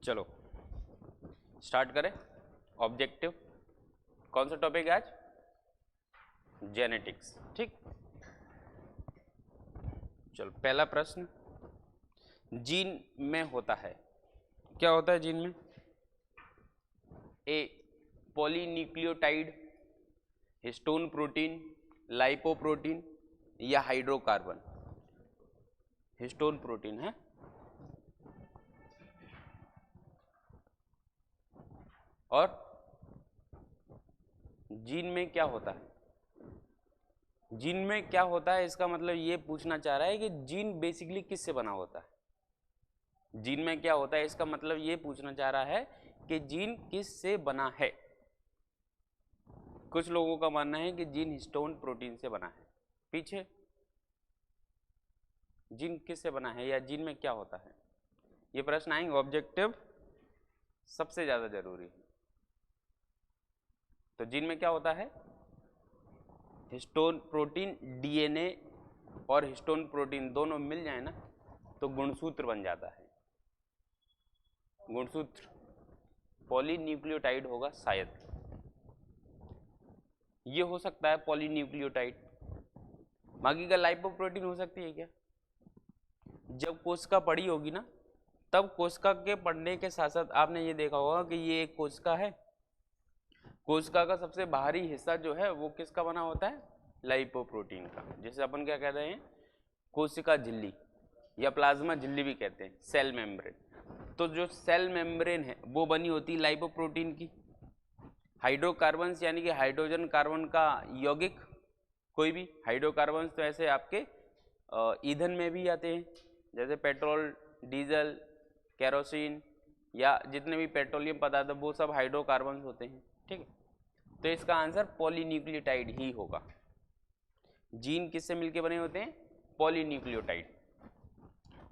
चलो स्टार्ट करें। ऑब्जेक्टिव कौन सा टॉपिक है आज? जेनेटिक्स। ठीक, चलो पहला प्रश्न, जीन में होता है, क्या होता है जीन में? ए पॉलीन्यूक्लियोटाइड, हिस्टोन प्रोटीन, लाइपोप्रोटीन या हाइड्रोकार्बन? हिस्टोन प्रोटीन है। और जीन में क्या होता है? जीन में क्या होता है इसका मतलब ये पूछना चाह रहा है कि जीन बेसिकली किससे बना होता है। जीन में क्या होता है इसका मतलब ये पूछना चाह रहा है कि जीन किससे बना है। कुछ लोगों का मानना है कि जीन हिस्टोन प्रोटीन से बना है। पीछे जीन किससे बना है या जीन में क्या होता है, ये प्रश्न आएंगे। ऑब्जेक्टिव सबसे ज्यादा जरूरी है। तो जीन में क्या होता है? हिस्टोन प्रोटीन, डीएनए और हिस्टोन प्रोटीन दोनों मिल जाए ना तो गुणसूत्र बन जाता है। गुणसूत्र पॉलीन्यूक्लियोटाइड होगा शायद, ये हो सकता है पॉलीन्यूक्लियोटाइड। बाकी का लाइपोप्रोटीन हो सकती है क्या? जब कोशिका पड़ी होगी ना तब कोशिका के पड़ने के साथ साथ आपने ये देखा होगा कि ये एक कोशिका है। कोशिका का सबसे बाहरी हिस्सा जो है वो किसका बना होता है? लाइपोप्रोटीन का। जैसे अपन क्या कहते हैं, कोशिका झिल्ली या प्लाज्मा झिल्ली भी कहते हैं, सेल मेम्ब्रेन। तो जो सेल मेम्ब्रेन है वो बनी होती है लाइपोप्रोटीन की। हाइड्रोकार्बन्स यानी कि हाइड्रोजन कार्बन का यौगिक, कोई भी हाइड्रोकार्बन्स तो ऐसे आपके ईंधन में भी आते हैं, जैसे पेट्रोल, डीजल, केरोसिन या जितने भी पेट्रोलियम पदार्थ वो सब हाइड्रोकार्बन्स होते हैं। ठीक है, तो इसका आंसर पॉलीन्यूक्लियोटाइड ही होगा। जीन किससे मिलके बने होते हैं? पॉलीन्यूक्लियोटाइड।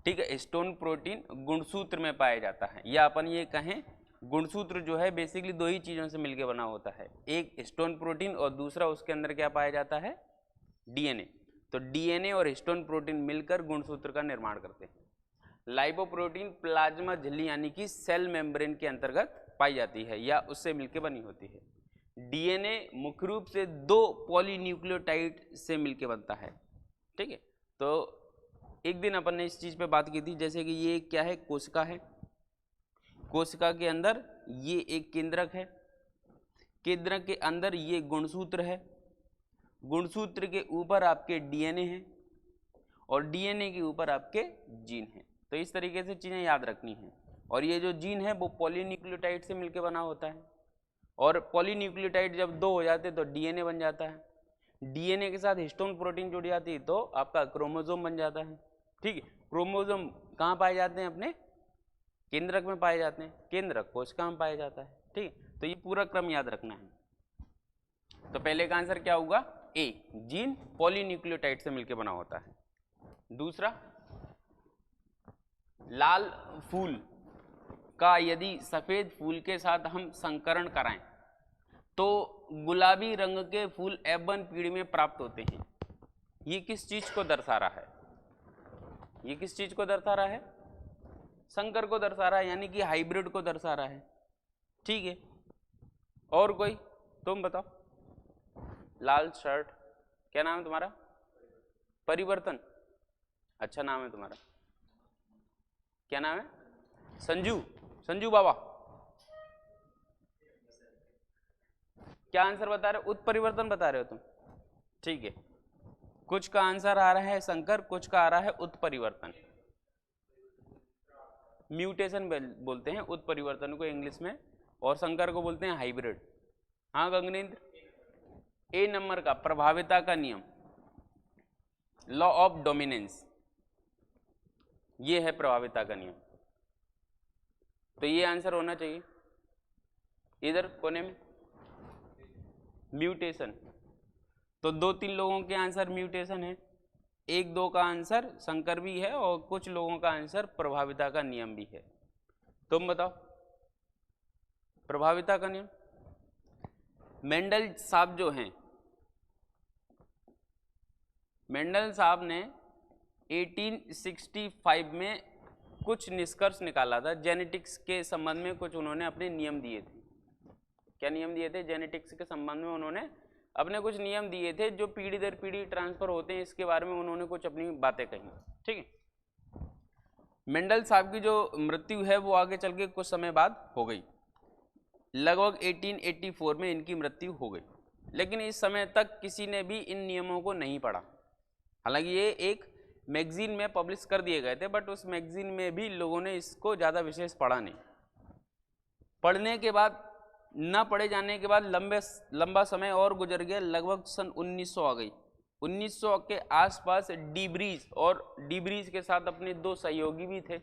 ठीक है, हिस्टोन प्रोटीन गुणसूत्र में पाया जाता है, या अपन ये कहें गुणसूत्र जो है बेसिकली दो ही चीजों से मिलके बना होता है, एक हिस्टोन प्रोटीन और दूसरा उसके अंदर क्या पाया जाता है? डीएनए। तो डीएनए और हिस्टोन प्रोटीन मिलकर गुणसूत्र का निर्माण करते हैं। लाइपोप्रोटीन प्लाज्मा झिल्ली यानी कि सेल मेम्ब्रेन के अंतर्गत पाई जाती है या उससे मिलकर बनी होती है। डीएनए मुख्य रूप से दो पॉलीन्यूक्लियोटाइड से मिलकर बनता है। ठीक है, तो एक दिन अपन ने इस चीज पे बात की थी, जैसे कि ये क्या है? कोशिका है। कोशिका के अंदर ये एक केंद्रक है, केंद्रक के अंदर ये गुणसूत्र है, गुणसूत्र के ऊपर आपके डीएनए है और डीएनए के ऊपर आपके जीन है। तो इस तरीके से चीजें याद रखनी है। और ये जो जीन है वो पॉलीन्यूक्लियोटाइड से मिलकर बना होता है, और पॉलीन्यूक्लियोटाइड जब दो हो जाते तो डीएनए बन जाता है। डीएनए के साथ हिस्टोन प्रोटीन जुड़ जाती है तो आपका क्रोमोसोम बन जाता है। ठीक है, क्रोमोसोम कहाँ पाए जाते हैं? अपने केंद्रक में पाए जाते हैं, केंद्रक कोशिका में पाया जाता है। ठीक है, तो ये पूरा क्रम याद रखना है। तो पहले का आंसर क्या होगा? ए, जीन पॉलीन्यूक्लियोटाइड से मिलकर बना होता है। दूसरा, लाल फूल का यदि सफेद फूल के साथ हम संकरण कराएं तो गुलाबी रंग के फूल F1 पीढ़ी में प्राप्त होते हैं। ये किस चीज को दर्शा रहा है? ये किस चीज को दर्शा रहा है? संकर को दर्शा रहा है, यानी कि हाइब्रिड को दर्शा रहा है। ठीक है, और कोई? तुम बताओ। लाल शर्ट, क्या नाम है तुम्हारा? परिवर्तन, अच्छा नाम है तुम्हारा। क्या नाम है? संजू। संजू बाबा, क्या आंसर बता रहे हो? उत्परिवर्तन बता रहे हो तुम। ठीक है, कुछ का आंसर आ रहा है संकर, कुछ का आ रहा है उत्परिवर्तन। म्यूटेशन बोलते हैं उत्परिवर्तन को इंग्लिश में, और संकर को बोलते हैं हाइब्रिड। हाँ गगनेंद्र, ए नंबर का प्रभाविता का नियम, लॉ ऑफ डोमिनेंस, ये है प्रभाविता का नियम। तो ये आंसर होना चाहिए इधर कोने में, म्यूटेशन। तो दो तीन लोगों के आंसर म्यूटेशन है, एक दो का आंसर संकर भी है और कुछ लोगों का आंसर प्रभाविता का नियम भी है। तुम बताओ प्रभाविता का नियम। मेंडल साहब जो हैं, मेंडल साहब ने 1865 में कुछ निष्कर्ष निकाला था जेनेटिक्स के संबंध में, कुछ उन्होंने अपने नियम दिए थे। क्या नियम दिए थे? जेनेटिक्स के संबंध में उन्होंने अपने कुछ नियम दिए थे जो पीढ़ी दर पीढ़ी ट्रांसफर होते हैं, इसके बारे में उन्होंने कुछ अपनी बातें कही। ठीक है, मेंडल साहब की जो मृत्यु है वो आगे चल के कुछ समय बाद हो गई, लगभग 1884 में इनकी मृत्यु हो गई। लेकिन इस समय तक किसी ने भी इन नियमों को नहीं पढ़ा। हालांकि ये एक मैगजीन में पब्लिश कर दिए गए थे, बट उस मैगजीन में भी लोगों ने इसको ज़्यादा विशेष पढ़ा नहीं। पढ़ने के बाद, न पढ़े जाने के बाद लंबा समय और गुजर गया, लगभग सन 1900 आ गई। 1900 के आसपास डीब्रीज के साथ अपने दो सहयोगी भी थे,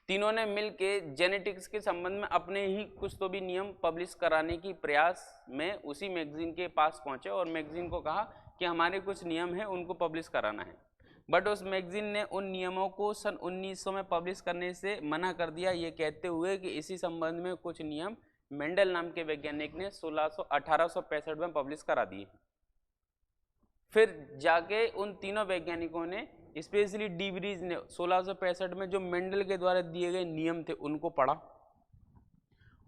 तीनों ने मिलके जेनेटिक्स के संबंध में अपने ही कुछ तो भी नियम पब्लिश कराने की प्रयास में उसी मैगजीन के पास पहुंचे और मैगजीन को कहा कि हमारे कुछ नियम हैं, उनको पब्लिश कराना है। बट उस मैगजीन ने उन नियमों को सन 1900 में पब्लिश करने से मना कर दिया, ये कहते हुए कि इसी संबंध में कुछ नियम मेंडल नाम के वैज्ञानिक ने 1865 में पब्लिश करा दिए। फिर जाके उन तीनों वैज्ञानिकों ने, स्पेशली डीब्रीज ने 1665 में जो मेंडल के द्वारा दिए गए नियम थे उनको पढ़ा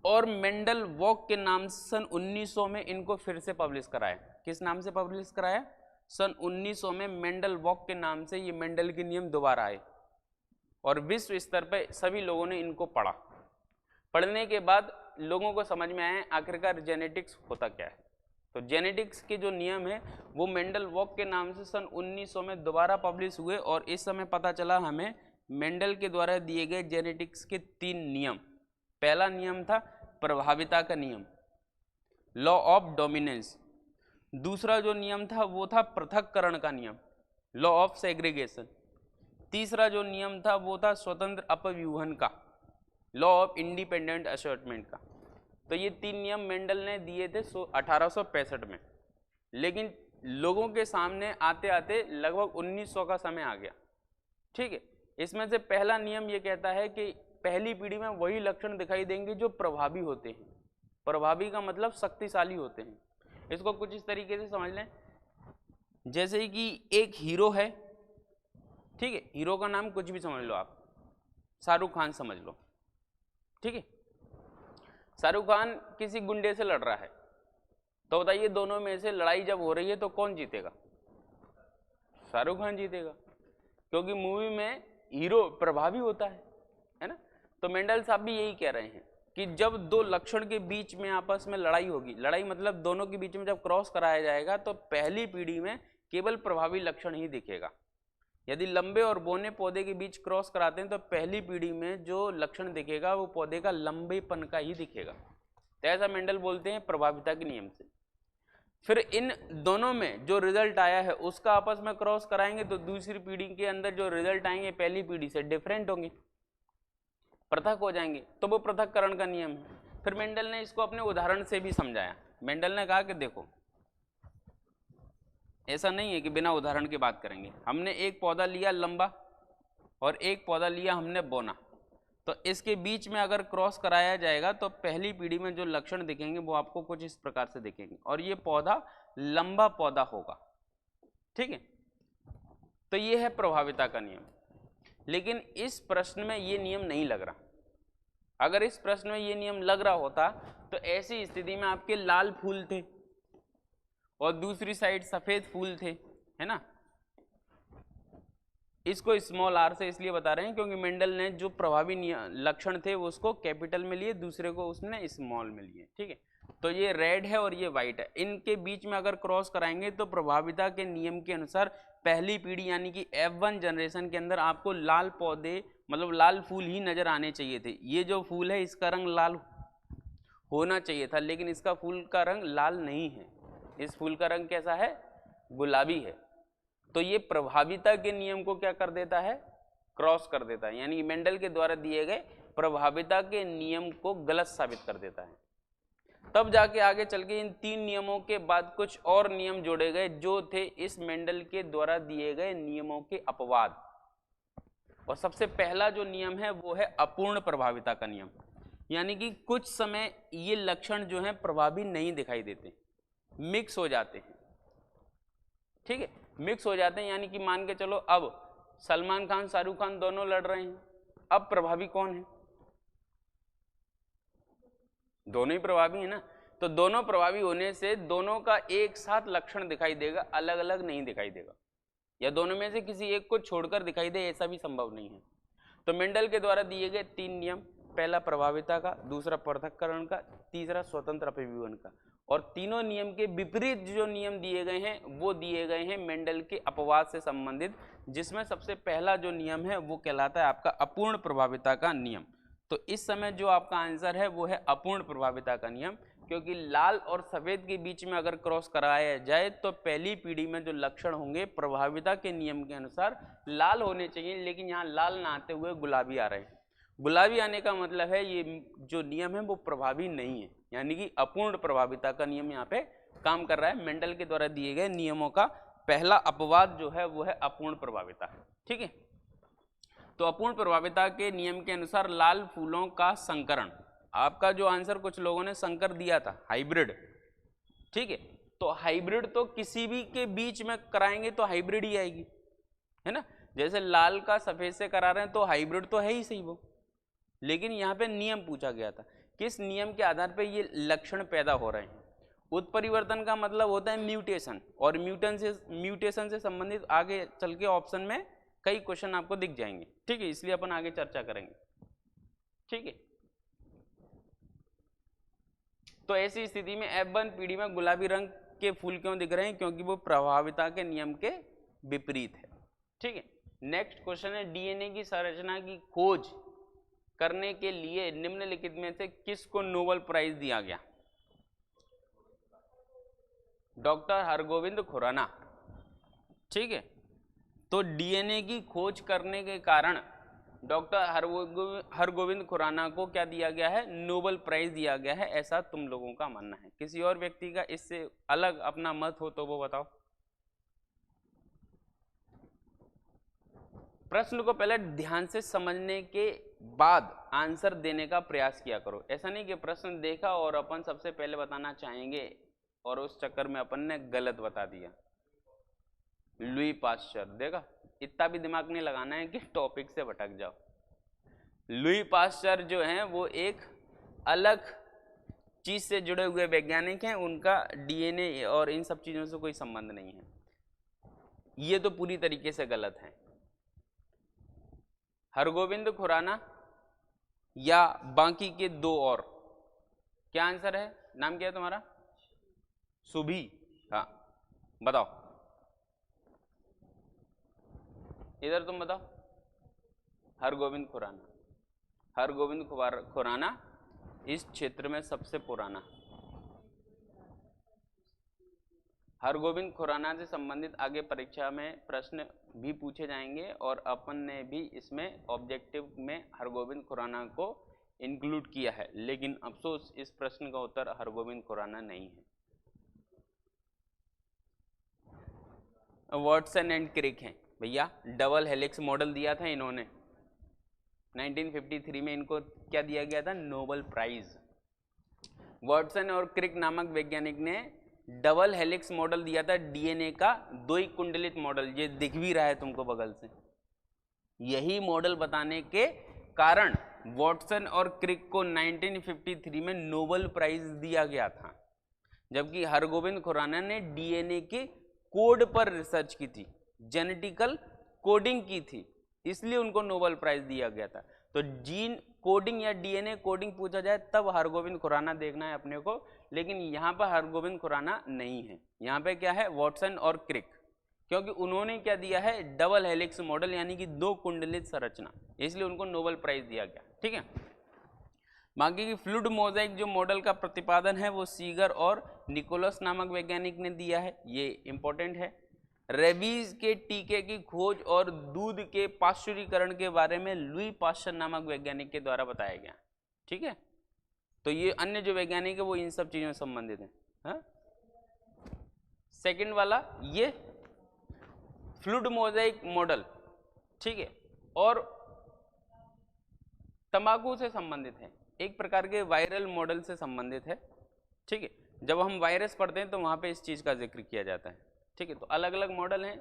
और मेंडल वॉक के नाम से सन 1900 में इनको फिर से पब्लिश कराया। किस नाम से पब्लिश कराया? सन 1900 में मेंडल वॉक के नाम से ये मेंडल के नियम दोबारा आए और विश्व स्तर पर सभी लोगों ने इनको पढ़ा। पढ़ने के बाद लोगों को समझ में आया आखिरकार जेनेटिक्स होता क्या है। तो जेनेटिक्स के जो नियम है वो मेंडल वॉक के नाम से सन 1900 में दोबारा पब्लिश हुए और इस समय पता चला हमें मेंडल के द्वारा दिए गए जेनेटिक्स के 3 नियम। पहला नियम था प्रभाविता का नियम, लॉ ऑफ डोमिनेंस। दूसरा जो नियम था वो था पृथक्करण का नियम, लॉ ऑफ सेग्रीगेशन। तीसरा जो नियम था वो था स्वतंत्र अपव्यूहन का, लॉ ऑफ इंडिपेंडेंट असॉर्टमेंट का। तो ये 3 नियम मेंडल ने दिए थे 1865 में, लेकिन लोगों के सामने आते आते लगभग 1900 का समय आ गया। ठीक है, इसमें से पहला नियम ये कहता है कि पहली पीढ़ी में वही लक्षण दिखाई देंगे जो प्रभावी होते हैं। प्रभावी का मतलब शक्तिशाली होते हैं। इसको कुछ इस तरीके से समझ लें, जैसे कि एक हीरो है, ठीक है, हीरो का नाम कुछ भी समझ लो आप, शाहरुख खान समझ लो, ठीक है। शाहरुख खान किसी गुंडे से लड़ रहा है, तो बताइए दोनों में से लड़ाई जब हो रही है तो कौन जीतेगा? शाहरुख खान जीतेगा, क्योंकि मूवी में हीरो प्रभावी होता है ना। तो मेंडल साहब भी यही कह रहे हैं कि जब दो लक्षण के बीच में आपस में लड़ाई होगी, लड़ाई मतलब दोनों के बीच में जब क्रॉस कराया जाएगा तो पहली पीढ़ी में केवल प्रभावी लक्षण ही दिखेगा। यदि लंबे और बौने पौधे के बीच क्रॉस कराते हैं तो पहली पीढ़ी में जो लक्षण दिखेगा वो पौधे का लंबेपन का ही दिखेगा। तो ऐसा मेंडल बोलते हैं प्रभाविता के नियम से। फिर इन दोनों में जो रिजल्ट आया है उसका आपस में क्रॉस कराएंगे तो दूसरी पीढ़ी के अंदर जो रिजल्ट आएंगे पहली पीढ़ी से डिफरेंट होंगे, पृथक हो जाएंगे, तो वो पृथक्करण का नियम है। फिर मेंडल ने इसको अपने उदाहरण से भी समझाया। मेंडल ने कहा कि देखो, ऐसा नहीं है कि बिना उदाहरण की बात करेंगे। हमने एक पौधा लिया लंबा और एक पौधा लिया हमने बोना, तो इसके बीच में अगर क्रॉस कराया जाएगा तो पहली पीढ़ी में जो लक्षण दिखेंगे वो आपको कुछ इस प्रकार से दिखेंगे और ये पौधा लंबा पौधा होगा, ठीक है। तो ये है प्रभाविता का नियम। लेकिन इस प्रश्न में ये नियम नहीं लग रहा। अगर इस प्रश्न में ये नियम लग रहा होता तो ऐसी स्थिति में आपके लाल फूल थे और दूसरी साइड सफेद फूल थे, है ना। इसको स्मॉल आर से इसलिए बता रहे हैं क्योंकि मेंडल ने जो प्रभावी लक्षण थे वो उसको कैपिटल में लिए, दूसरे को उसने स्मॉल में लिए, ठीक है। तो ये रेड है और ये व्हाइट है, इनके बीच में अगर क्रॉस कराएंगे तो प्रभाविता के नियम के अनुसार पहली पीढ़ी यानी कि F1 जनरेशन के अंदर आपको लाल पौधे मतलब लाल फूल ही नजर आने चाहिए थे। ये जो फूल है इसका रंग लाल होना चाहिए था, लेकिन इसका फूल का रंग लाल नहीं है, इस फूल का रंग कैसा है? गुलाबी है। तो ये प्रभाविता के नियम को क्या कर देता है? क्रॉस कर देता है, यानी मेंडल के द्वारा दिए गए प्रभाविता के नियम को गलत साबित कर देता है। तब जाके आगे चल के इन 3 नियमों के बाद कुछ और नियम जोड़े गए जो थे इस मेंडल के द्वारा दिए गए नियमों के अपवाद। और सबसे पहला जो नियम है वो है अपूर्ण प्रभाविता का नियम, यानी कि कुछ समय ये लक्षण जो है प्रभावी नहीं दिखाई देते, मिक्स हो जाते हैं, ठीक है। मिक्स हो जाते हैं यानी कि मान के चलो अब सलमान खान शाहरुख खान दोनों लड़ रहे हैं, अब प्रभावी कौन है? दोनों ही प्रभावी है ना। तो दोनों प्रभावी होने से दोनों का एक साथ लक्षण दिखाई देगा, अलग अलग नहीं दिखाई देगा, या दोनों में से किसी एक को छोड़कर दिखाई दे, ऐसा भी संभव नहीं है। तो मेंडल के द्वारा दिए गए 3 नियम, पहला प्रभाविता का, दूसरा पृथक्करण का, तीसरा स्वतंत्र अभिव्यवन का, और तीनों नियम के विपरीत जो नियम दिए गए हैं वो दिए गए हैं मेंडल के अपवाद से संबंधित, जिसमें सबसे पहला जो नियम है वो कहलाता है आपका अपूर्ण प्रभाविता का नियम। तो इस समय जो आपका आंसर है वो है अपूर्ण प्रभाविता का नियम, क्योंकि लाल और सफेद के बीच में अगर क्रॉस कराया जाए तो पहली पीढ़ी में जो लक्षण होंगे प्रभाविता के नियम के अनुसार लाल होने चाहिए, लेकिन यहाँ लाल ना आते हुए गुलाबी आ रहे हैं। गुलाबी आने का मतलब है ये जो नियम है वो प्रभावी नहीं है, यानी कि अपूर्ण प्रभाविता का नियम यहाँ पे काम कर रहा है। मेंडल के द्वारा दिए गए नियमों का पहला अपवाद जो है वो है अपूर्ण प्रभाविता। ठीक है, तो अपूर्ण प्रभाविता के नियम के अनुसार लाल फूलों का संकरण, आपका जो आंसर कुछ लोगों ने संकर दिया था, हाइब्रिड। ठीक है, तो हाइब्रिड तो किसी भी के बीच में कराएंगे तो हाइब्रिड ही आएगी, है ना। जैसे लाल का सफेद से करा रहे हैं तो हाइब्रिड तो है ही सही वो, लेकिन यहाँ पे नियम पूछा गया था, किस नियम के आधार पे ये लक्षण पैदा हो रहे हैं। उत्परिवर्तन का मतलब होता है म्यूटेशन, और म्यूटेशन से संबंधित आगे चल के ऑप्शन में कई क्वेश्चन आपको दिख जाएंगे। ठीक है, इसलिए अपन आगे चर्चा करेंगे। ठीक है, तो ऐसी स्थिति में F1 पीढ़ी में गुलाबी रंग के फूल क्यों दिख रहे हैं? क्योंकि वो प्रभाविता के नियम के विपरीत है। ठीक है, नेक्स्ट क्वेश्चन है डीएनए की संरचना की खोज करने के लिए निम्नलिखित में से किसको नोबेल प्राइज दिया गया? डॉक्टर हरगोविंद खुराना। ठीक है, तो डीएनए की खोज करने के कारण डॉक्टर हरगोविंद खुराना को क्या दिया गया है? नोबेल प्राइज दिया गया है, ऐसा तुम लोगों का मानना है। किसी और व्यक्ति का इससे अलग अपना मत हो तो वो बताओ। प्रश्न को पहले ध्यान से समझने के बाद आंसर देने का प्रयास किया करो। ऐसा नहीं कि प्रश्न देखा और अपन सबसे पहले बताना चाहेंगे और उस चक्कर में अपन ने गलत बता दिया। लुई पास्चर, देखा, इतना भी दिमाग नहीं लगाना है कि टॉपिक से भटक जाओ। लुई पास्चर जो हैं वो एक अलग चीज से जुड़े हुए वैज्ञानिक हैं, उनका डीएनए और इन सब चीजों से कोई संबंध नहीं है। ये तो पूरी तरीके से गलत है। हरगोविंद खुराना या बाकी के दो और, क्या आंसर है? नाम क्या है तुम्हारा? सुभी। हाँ बताओ, इधर तुम बताओ। हरगोविंद खुराना, हरगोविंद खुराना इस क्षेत्र में सबसे पुराना। हरगोविंद खुराना से संबंधित आगे परीक्षा में प्रश्न भी पूछे जाएंगे और अपन ने भी इसमें ऑब्जेक्टिव में हरगोविंद खुराना को इंक्लूड किया है, लेकिन अफसोस इस प्रश्न का उत्तर हरगोविंद खुराना नहीं है, वाटसन एंड क्रिक हैं भैया। डबल हेलिक्स मॉडल दिया था इन्होंने 1953 में, इनको क्या दिया गया था? Nobel prize. वाटसन और क्रिक नामक वैज्ञानिक ने डबल हेलिक्स मॉडल दिया था डीएनए का, द्वि कुंडलित मॉडल, ये दिख भी रहा है तुमको बगल से। यही मॉडल बताने के कारण वाटसन और क्रिक को 1953 में नोबेल प्राइज दिया गया था, जबकि हरगोविंद खुराना ने डीएनए के कोड पर रिसर्च की थी, जेनेटिकल कोडिंग की थी, इसलिए उनको नोबेल प्राइज दिया गया था। तो जीन कोडिंग या डीएनए कोडिंग पूछा जाए तब हरगोविंद खुराना देखना है अपने को, लेकिन यहाँ पर हरगोविंद खुराना नहीं है, यहाँ पे क्या है? वाटसन और क्रिक, क्योंकि उन्होंने क्या दिया है? डबल हेलिक्स मॉडल, यानी कि दो कुंडलित संरचना, इसलिए उनको नोबेल प्राइज दिया गया। ठीक है, बाकी की फ्लूइड मोज़ेक जो मॉडल का प्रतिपादन है वो सीगर और निकोलस नामक वैज्ञानिक ने दिया है, ये इंपॉर्टेंट है। रेबीज के टीके की खोज और दूध के पाश्चुरीकरण के बारे में लुई पास्चर नामक वैज्ञानिक के द्वारा बताया गया। ठीक है, तो ये अन्य जो वैज्ञानिक है वो इन सब चीजों से संबंधित है। हाँ? सेकंड वाला ये फ्लूइड मोज़ेक मॉडल, ठीक है, और तंबाकू से संबंधित है, एक प्रकार के वायरल मॉडल से संबंधित है। ठीक है, जब हम वायरस पढ़ते हैं तो वहां पे इस चीज का जिक्र किया जाता है। ठीक है, तो अलग अलग मॉडल हैं,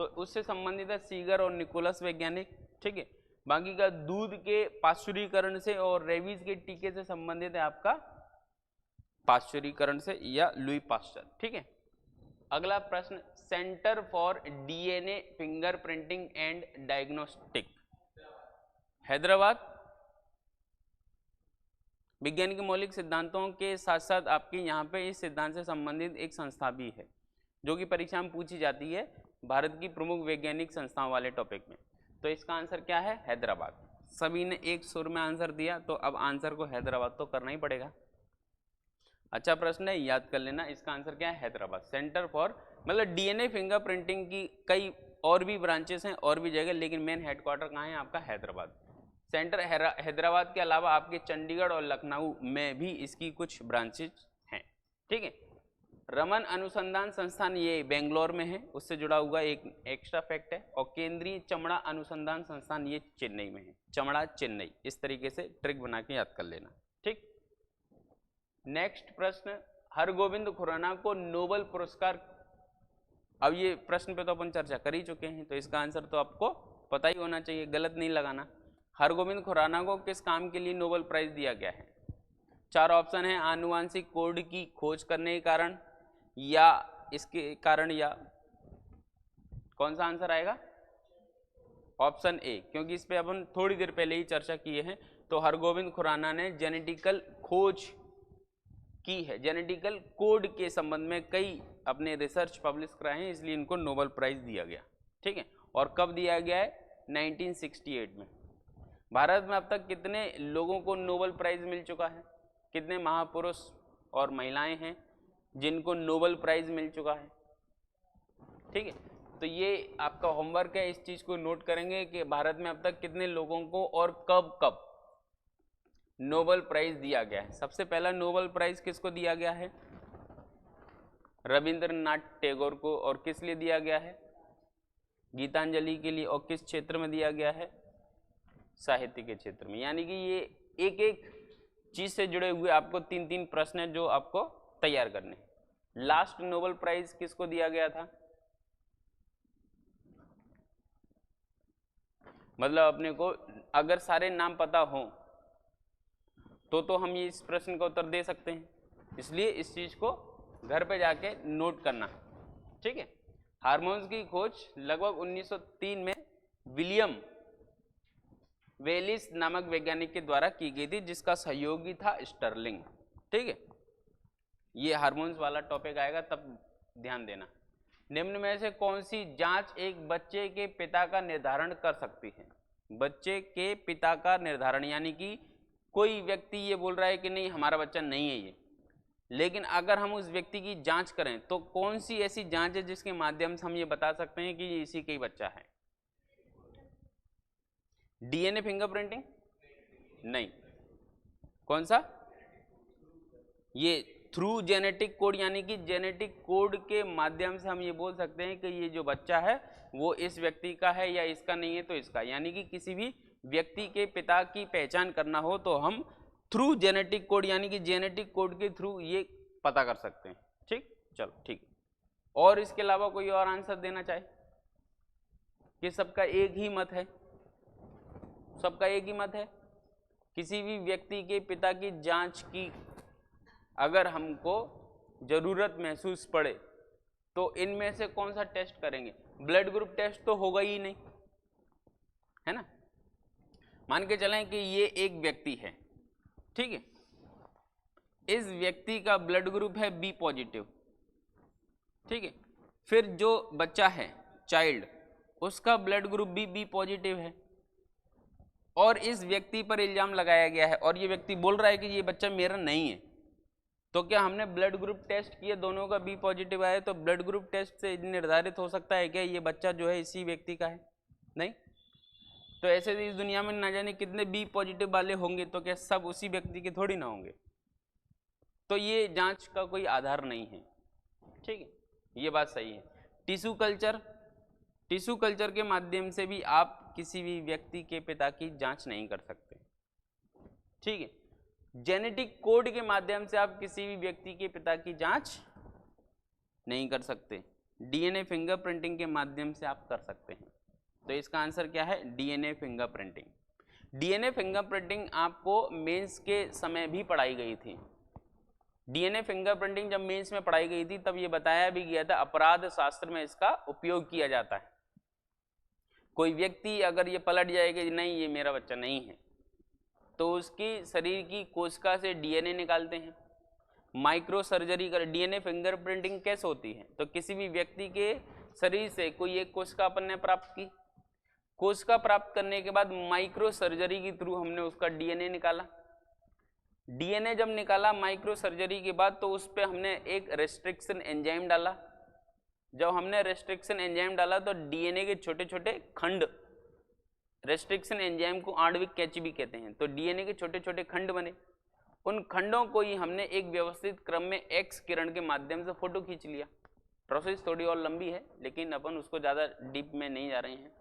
तो उससे संबंधित है सीगर और निकोलस वैज्ञानिक, ठीक है। बाकी का दूध के पाश्चुरीकरण से और रेबीज के टीके से संबंधित है आपका पाश्चुरीकरण से या लुई पाश्चर, ठीक है। अगला प्रश्न, centre for DNA fingerprinting and diagnostic, Hyderabad. विज्ञान के मौलिक सिद्धांतों के साथ साथ आपकी यहाँ पे इस सिद्धांत से संबंधित एक संस्था भी है जो कि परीक्षा में पूछी जाती है भारत की प्रमुख वैज्ञानिक संस्थाओं वाले टॉपिक में। तो इसका आंसर क्या है? हैदराबाद। सभी ने एक सुर में आंसर दिया, तो अब आंसर को हैदराबाद तो करना ही पड़ेगा। अच्छा प्रश्न है, याद कर लेना। इसका आंसर क्या है? हैदराबाद। सेंटर फॉर मतलब डीएनए फिंगरप्रिंटिंग की कई और भी ब्रांचेस हैं और भी जगह, लेकिन मेन हेडक्वार्टर कहाँ है आपका? हैदराबाद। सेंटर हैदराबाद के अलावा आपके चंडीगढ़ और लखनऊ में भी इसकी कुछ ब्रांचेज हैं, ठीक है। रमन अनुसंधान संस्थान ये बेंगलोर में है, उससे जुड़ा हुआ एक एक्स्ट्रा फैक्ट है। और केंद्रीय चमड़ा अनुसंधान संस्थान ये चेन्नई में है, चमड़ा चेन्नई। इस तरीके से ट्रिक बना के याद कर लेना, ठीक। नेक्स्ट प्रश्न, हरगोविंद खुराना को नोबेल पुरस्कार, अब ये प्रश्न पे तो अपन चर्चा कर ही चुके हैं, तो इसका आंसर तो आपको पता ही होना चाहिए, गलत नहीं लगाना। हरगोविंद खुराना को किस काम के लिए नोबेल प्राइज दिया गया है? चार ऑप्शन है, आनुवांशिक कोड की खोज करने के कारण, या इसके कारण, या कौन सा आंसर आएगा? ऑप्शन ए, क्योंकि इस पे अपन थोड़ी देर पहले ही चर्चा किए हैं। तो हरगोविंद खुराना ने जेनेटिकल खोज की है, जेनेटिकल कोड के संबंध में कई अपने रिसर्च पब्लिश कराए हैं, इसलिए इनको नोबेल प्राइज दिया गया, ठीक है। और कब दिया गया है? 1968 में। भारत में अब तक कितने लोगों को नोबेल प्राइज मिल चुका है? कितने महापुरुष और महिलाएं हैं जिनको नोबेल प्राइज मिल चुका है, ठीक है। तो ये आपका होमवर्क है, इस चीज को नोट करेंगे कि भारत में अब तक कितने लोगों को और कब कब नोबेल प्राइज दिया गया है। सबसे पहला नोबेल प्राइज किसको दिया गया है? रविंद्रनाथ टैगोर को। और किस लिए दिया गया है? गीतांजलि के लिए। और किस क्षेत्र में दिया गया है? साहित्य के क्षेत्र में। यानी कि ये एक एक चीज से जुड़े हुए आपको तीन तीन प्रश्न हैं जो आपको तैयार करने। लास्ट नोबेल प्राइज किसको दिया गया था? मतलब अपने को अगर सारे नाम पता हो तो हम ये इस प्रश्न का उत्तर दे सकते हैं, इसलिए इस चीज को घर पे जाके नोट करना, ठीक है। हार्मोन्स की खोज लगभग 1903 में विलियम वेलिस नामक वैज्ञानिक के द्वारा की गई थी, जिसका सहयोगी था स्टर्लिंग, ठीक है। ये हार्मोन्स वाला टॉपिक आएगा तब ध्यान देना। निम्न में से कौन सी जांच एक बच्चे के पिता का निर्धारण कर सकती है? बच्चे के पिता का निर्धारण, यानी कि कोई व्यक्ति ये बोल रहा है कि नहीं हमारा बच्चा नहीं है ये, लेकिन अगर हम उस व्यक्ति की जांच करें तो कौन सी ऐसी जांच है जिसके माध्यम से हम ये बता सकते हैं कि ये इसी का ही बच्चा है? DNA fingerprinting? नहीं। कौन सा? ये थ्रू जेनेटिक कोड, यानी कि जेनेटिक कोड के माध्यम से हम ये बोल सकते हैं कि ये जो बच्चा है वो इस व्यक्ति का है या इसका नहीं है तो इसका। यानी कि किसी भी व्यक्ति के पिता की पहचान करना हो तो हम थ्रू जेनेटिक कोड, यानी कि जेनेटिक कोड के थ्रू ये पता कर सकते हैं, ठीक। चलो ठीक। और इसके अलावा कोई और आंसर देना चाहे? कि सबका एक ही मत है? सबका एक ही मत है। किसी भी व्यक्ति के पिता की जांच की अगर हमको जरूरत महसूस पड़े तो इनमें से कौन सा टेस्ट करेंगे? ब्लड ग्रुप टेस्ट तो होगा ही नहीं, है ना। मान के चलें कि ये एक व्यक्ति है, ठीक है। इस व्यक्ति का ब्लड ग्रुप है बी पॉजिटिव, ठीक है। फिर जो बच्चा है चाइल्ड, उसका ब्लड ग्रुप भी बी पॉजिटिव है, और इस व्यक्ति पर इल्जाम लगाया गया है और ये व्यक्ति बोल रहा है कि ये बच्चा मेरा नहीं है। तो क्या हमने ब्लड ग्रुप टेस्ट किए, दोनों का बी पॉजिटिव आया, तो ब्लड ग्रुप टेस्ट से निर्धारित हो सकता है क्या ये बच्चा जो है इसी व्यक्ति का है? नहीं। तो ऐसे इस दुनिया में ना जाने कितने बी पॉजिटिव वाले होंगे, तो क्या सब उसी व्यक्ति के थोड़ी ना होंगे? तो ये जांच का कोई आधार नहीं है, ठीक है। ये बात सही है। टिश्यू कल्चर, टिश्यू कल्चर के माध्यम से भी आप किसी भी व्यक्ति के पिता की जांच नहीं कर सकते, ठीक है। जेनेटिक कोड के माध्यम से आप किसी भी व्यक्ति के पिता की जांच नहीं कर सकते। डीएनए फिंगरप्रिंटिंग के माध्यम से आप कर सकते हैं। तो इसका आंसर क्या है? DNA fingerprinting. डीएनए फिंगरप्रिंटिंग आपको मेंस के समय भी पढ़ाई गई थी। डीएनए फिंगरप्रिंटिंग जब मेंस में पढ़ाई गई थी तब ये बताया भी गया था अपराध शास्त्र में इसका उपयोग किया जाता है। कोई व्यक्ति अगर ये पलट जाएगा कि नहीं ये मेरा बच्चा नहीं है, तो उसकी शरीर की कोशिका से डीएनए निकालते हैं, माइक्रो सर्जरी कर। डीएनए फिंगरप्रिंटिंग कैसे होती है? तो किसी भी व्यक्ति के शरीर से कोई एक कोशिका अपन ने प्राप्त की, कोशिका प्राप्त करने के बाद माइक्रो सर्जरी के थ्रू हमने उसका डीएनए निकाला। डीएनए जब निकाला माइक्रो सर्जरी के बाद, तो उस पर हमने एक रेस्ट्रिक्शन एंजाइम डाला। जब हमने रेस्ट्रिक्शन एंजाइम डाला तो डीएनए के छोटे छोटे खंड, रेस्ट्रिक्शन एंजाइम को आणविक कैंची भी कहते हैं, तो डीएनए के छोटे छोटे खंड बने। उन खंडों को ही हमने एक व्यवस्थित क्रम में एक्स किरण के माध्यम से फोटो खींच लिया। प्रोसेस थोड़ी और लंबी है, लेकिन अपन उसको ज़्यादा डीप में नहीं जा रहे हैं।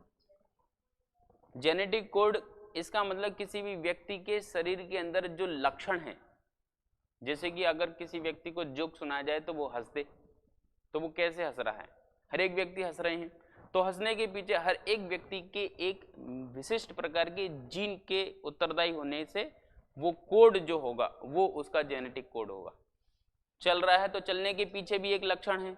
जेनेटिक कोड, इसका मतलब किसी भी व्यक्ति के शरीर के अंदर जो लक्षण हैं, जैसे कि अगर किसी व्यक्ति को जोक सुनाया जाए तो वो हंस दे, तो वो कैसे हंस रहा है? हर एक व्यक्ति हंस रहे हैं, तो हंसने के पीछे हर एक व्यक्ति के एक विशिष्ट प्रकार के जीन के उत्तरदायी होने से वो कोड जो होगा वो उसका जेनेटिक कोड होगा। चल रहा है तो चलने के पीछे भी एक लक्षण है।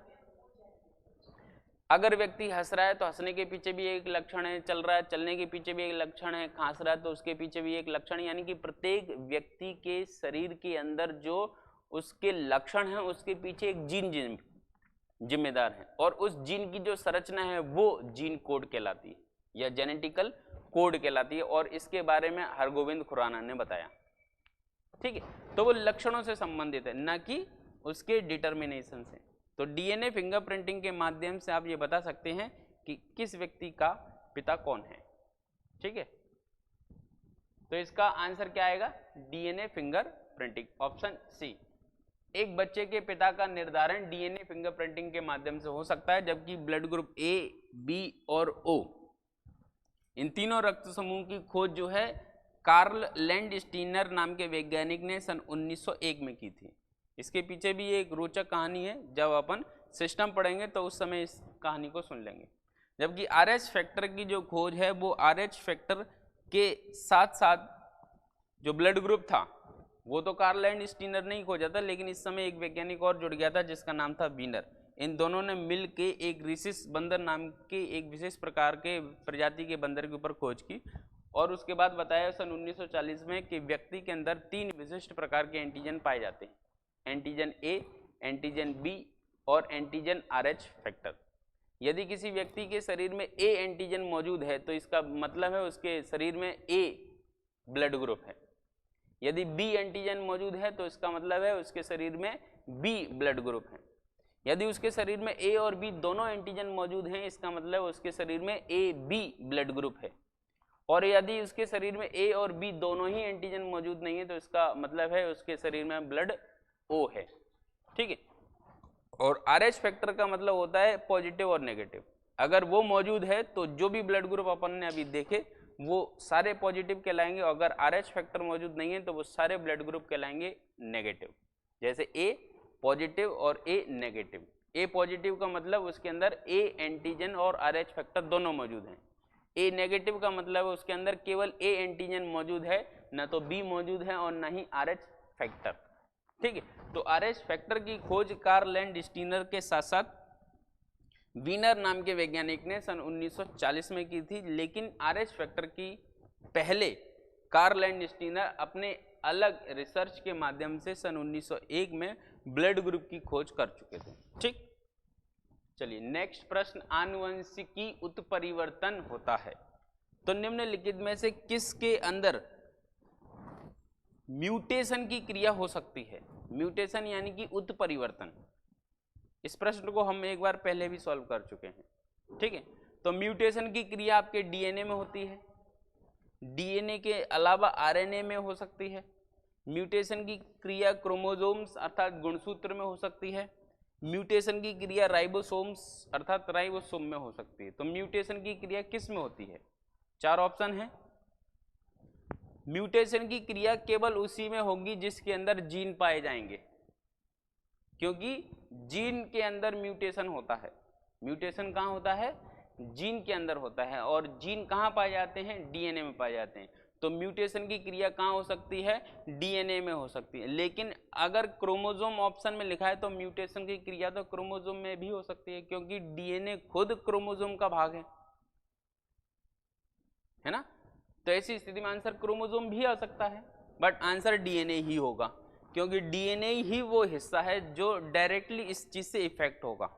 अगर व्यक्ति हंस रहा है तो हंसने के पीछे भी एक लक्षण है, चल रहा है चलने के पीछे भी एक लक्षण है, खांस रहा है तो उसके पीछे भी एक लक्षण है। यानी कि प्रत्येक व्यक्ति के शरीर के अंदर जो उसके लक्षण है उसके पीछे एक जीन जिम्मेदार है, और उस जीन की जो संरचना है वो जीन कोड कहलाती है या जेनेटिकल कोड कहलाती है, और इसके बारे में हरगोविंद खुराना ने बताया। ठीक है, तो वो लक्षणों से संबंधित है, ना कि उसके डिटर्मिनेशन से। तो डीएनए फिंगरप्रिंटिंग के माध्यम से आप ये बता सकते हैं कि किस व्यक्ति का पिता कौन है। ठीक है, तो इसका आंसर क्या आएगा? DNA fingerprinting, option C. एक बच्चे के पिता का निर्धारण डीएनए फिंगरप्रिंटिंग के माध्यम से हो सकता है, जबकि ब्लड ग्रुप ए, बी और ओ, इन तीनों रक्त समूह की खोज जो है कार्ल लैंडस्टीनर नाम के वैज्ञानिक ने सन 1901 में की थी। इसके पीछे भी एक रोचक कहानी है, जब अपन सिस्टम पढ़ेंगे तो उस समय इस कहानी को सुन लेंगे। जबकि आरएच फैक्टर की जो खोज है वो आरएच फैक्टर के साथ साथ जो ब्लड ग्रुप था वो तो कार्ल लैंडस्टीनर ने ही खोजा था, लेकिन इस समय एक वैज्ञानिक और जुड़ गया था जिसका नाम था वीनर। इन दोनों ने मिल के एक रिसिस बंदर नाम के एक विशेष प्रकार के प्रजाति के बंदर के ऊपर खोज की, और उसके बाद बताया सन 1940 में कि व्यक्ति के अंदर 3 विशिष्ट प्रकार के एंटीजन पाए जाते हैं, एंटीजन ए, एंटीजन बी और एंटीजन आरएच फैक्टर। यदि किसी व्यक्ति के शरीर में ए एंटीजन मौजूद है तो इसका मतलब है उसके शरीर में ए ब्लड ग्रुप है। यदि बी एंटीजन मौजूद है तो इसका मतलब है उसके शरीर में बी ब्लड ग्रुप है। यदि उसके शरीर में ए और बी दोनों एंटीजन मौजूद हैं, इसका मतलब उसके शरीर में ए बी ब्लड ग्रुप है। और यदि उसके शरीर में ए और बी दोनों ही एंटीजन मौजूद नहीं है तो इसका मतलब है उसके शरीर में ब्लड ओ है। ठीक है, और आरएच फैक्टर का मतलब होता है पॉजिटिव और नेगेटिव। अगर वो मौजूद है तो जो भी ब्लड ग्रुप अपन ने अभी देखे वो सारे पॉजिटिव कहलाएंगे, और अगर आरएच फैक्टर मौजूद नहीं है तो वो सारे ब्लड ग्रुप कहलाएंगे नेगेटिव। जैसे ए पॉजिटिव और ए नेगेटिव। ए पॉजिटिव का मतलब उसके अंदर ए एंटीजन और आरएच फैक्टर दोनों मौजूद हैं। ए नेगेटिव का मतलब है उसके अंदर केवल ए एंटीजन मौजूद है, न तो बी मौजूद है और न ही आरएच फैक्टर। ठीक है, तो आरएच फैक्टर की खोज कार्ल लैंडस्टीनर के साथ साथ वीनर नाम के वैज्ञानिक ने सन 1940 में की थी, लेकिन आरएच फैक्टर की पहले कार्ल लैंडस्टीनर अपने अलग रिसर्च के माध्यम से सन 1901 में ब्लड ग्रुप की खोज कर चुके थे। ठीक, चलिए नेक्स्ट प्रश्न, आनुवंशिकी उत्परिवर्तन होता है तो निम्नलिखित में से किसके अंदर म्यूटेशन की क्रिया हो सकती है? म्यूटेशन यानी कि उत्परिवर्तन। इस प्रश्न को हम एक बार पहले भी सॉल्व कर चुके हैं। ठीक है, तो म्यूटेशन की क्रिया आपके डीएनए में होती है, डीएनए के अलावा आरएनए में हो सकती है। म्यूटेशन की क्रिया क्रोमोसोम्स अर्थात गुणसूत्र में हो सकती है। म्यूटेशन की क्रिया राइबोसोम्स अर्थात राइबोसोम में हो सकती है। तो म्यूटेशन की क्रिया किस में होती है? 4 ऑप्शन है। म्यूटेशन की क्रिया केवल उसी में होगी जिसके अंदर जीन पाए जाएंगे, क्योंकि जीन के अंदर म्यूटेशन होता है। म्यूटेशन कहाँ होता है? जीन के अंदर होता है। और जीन कहाँ पाए जाते हैं? डीएनए में पाए जाते हैं। तो म्यूटेशन की क्रिया कहाँ हो सकती है? डीएनए में हो सकती है। लेकिन अगर क्रोमोसोम ऑप्शन में लिखा है तो म्यूटेशन की क्रिया तो क्रोमोसोम में भी हो सकती है, क्योंकि डीएनए खुद क्रोमोसोम का भाग है ना। तो ऐसी स्थिति में आंसर क्रोमोसोम भी आ सकता है, बट आंसर डीएनए ही होगा, क्योंकि डीएनए ही वो हिस्सा है जो डायरेक्टली इस चीज से इफेक्ट होगा।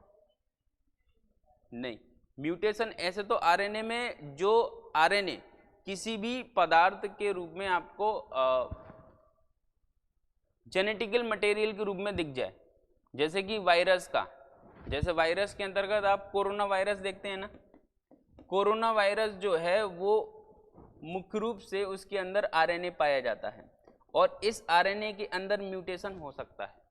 नहीं, म्यूटेशन ऐसे तो आरएनए में, जो आरएनए किसी भी पदार्थ के रूप में आपको जेनेटिकल मटेरियल के रूप में दिख जाए, जैसे कि वायरस का, जैसे वायरस के अंतर्गत आप कोरोना वायरस देखते हैं ना। कोरोना वायरस जो है वो मुख्य रूप से उसके अंदर आरएनए पाया जाता है, और इस आरएनए के अंदर म्यूटेशन हो सकता है।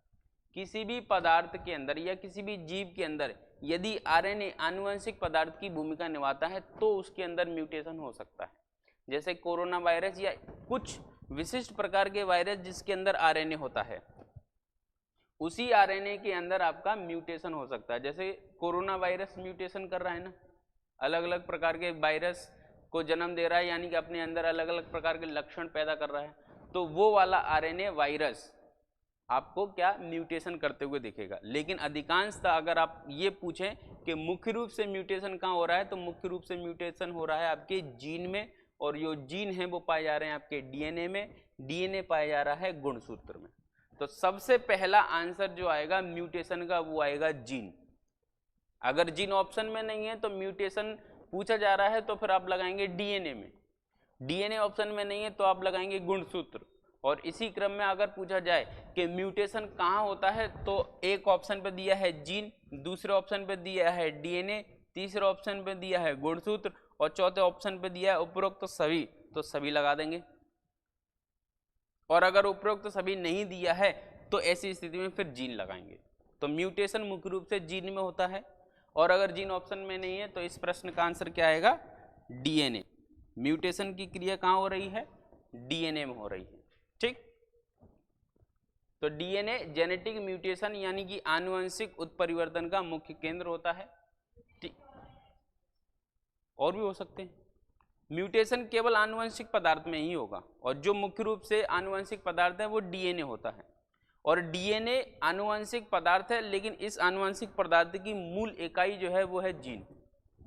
किसी भी पदार्थ के अंदर या किसी भी जीव के अंदर यदि आरएनए आनुवंशिक पदार्थ की भूमिका निभाता है तो उसके अंदर म्यूटेशन हो सकता है। जैसे कोरोना वायरस या कुछ विशिष्ट प्रकार के वायरस जिसके अंदर आरएनए होता है, उसी आरएनए के अंदर आपका म्यूटेशन हो सकता है। जैसे कोरोना वायरस म्यूटेशन कर रहा है ना, अलग अलग प्रकार के वायरस को जन्म दे रहा है, यानी कि अपने अंदर अलग अलग प्रकार के लक्षण पैदा कर रहा है, तो वो वाला आरएनए वायरस आपको क्या म्यूटेशन करते हुए दिखेगा। लेकिन अधिकांशतः अगर आप ये पूछें कि मुख्य रूप से म्यूटेशन कहाँ हो रहा है, तो मुख्य रूप से म्यूटेशन हो रहा है आपके जीन में, और जो जीन है वो पाए जा रहे हैं आपके डीएनए में, डीएनए पाया जा रहा है गुणसूत्र में। तो सबसे पहला आंसर जो आएगा म्यूटेशन का वो आएगा जीन। अगर जीन ऑप्शन में नहीं है तो म्यूटेशन पूछा जा रहा है तो फिर आप लगाएंगे डीएनए में, डीएनए ऑप्शन में नहीं है तो आप लगाएंगे गुणसूत्र। और इसी क्रम में अगर पूछा जाए कि म्यूटेशन कहाँ होता है, तो एक ऑप्शन पे दिया है जीन, दूसरे ऑप्शन पे दिया है डीएनए, तीसरे ऑप्शन पे दिया है गुणसूत्र, और चौथे ऑप्शन पे दिया है उपरोक्त तो सभी, तो सभी लगा देंगे। और अगर उपरोक्त तो सभी नहीं दिया है तो ऐसी स्थिति में फिर जीन लगाएंगे। तो म्यूटेशन मुख्य रूप से जीन में होता है, और अगर जीन ऑप्शन में नहीं है तो इस प्रश्न का आंसर क्या आएगा? डीएनए। म्यूटेशन की क्रिया कहाँ हो रही है? डीएनए में हो रही है। ठीक, तो डीएनए जेनेटिक म्यूटेशन यानी कि आनुवंशिक उत्परिवर्तन का मुख्य केंद्र होता है। ठीक, और भी हो सकते हैं। म्यूटेशन केवल आनुवंशिक पदार्थ में ही होगा, और जो मुख्य रूप से आनुवंशिक पदार्थ है वो डीएनए होता है। और डीएनए आनुवंशिक पदार्थ है, लेकिन इस आनुवंशिक पदार्थ की मूल इकाई जो है वो है जीन।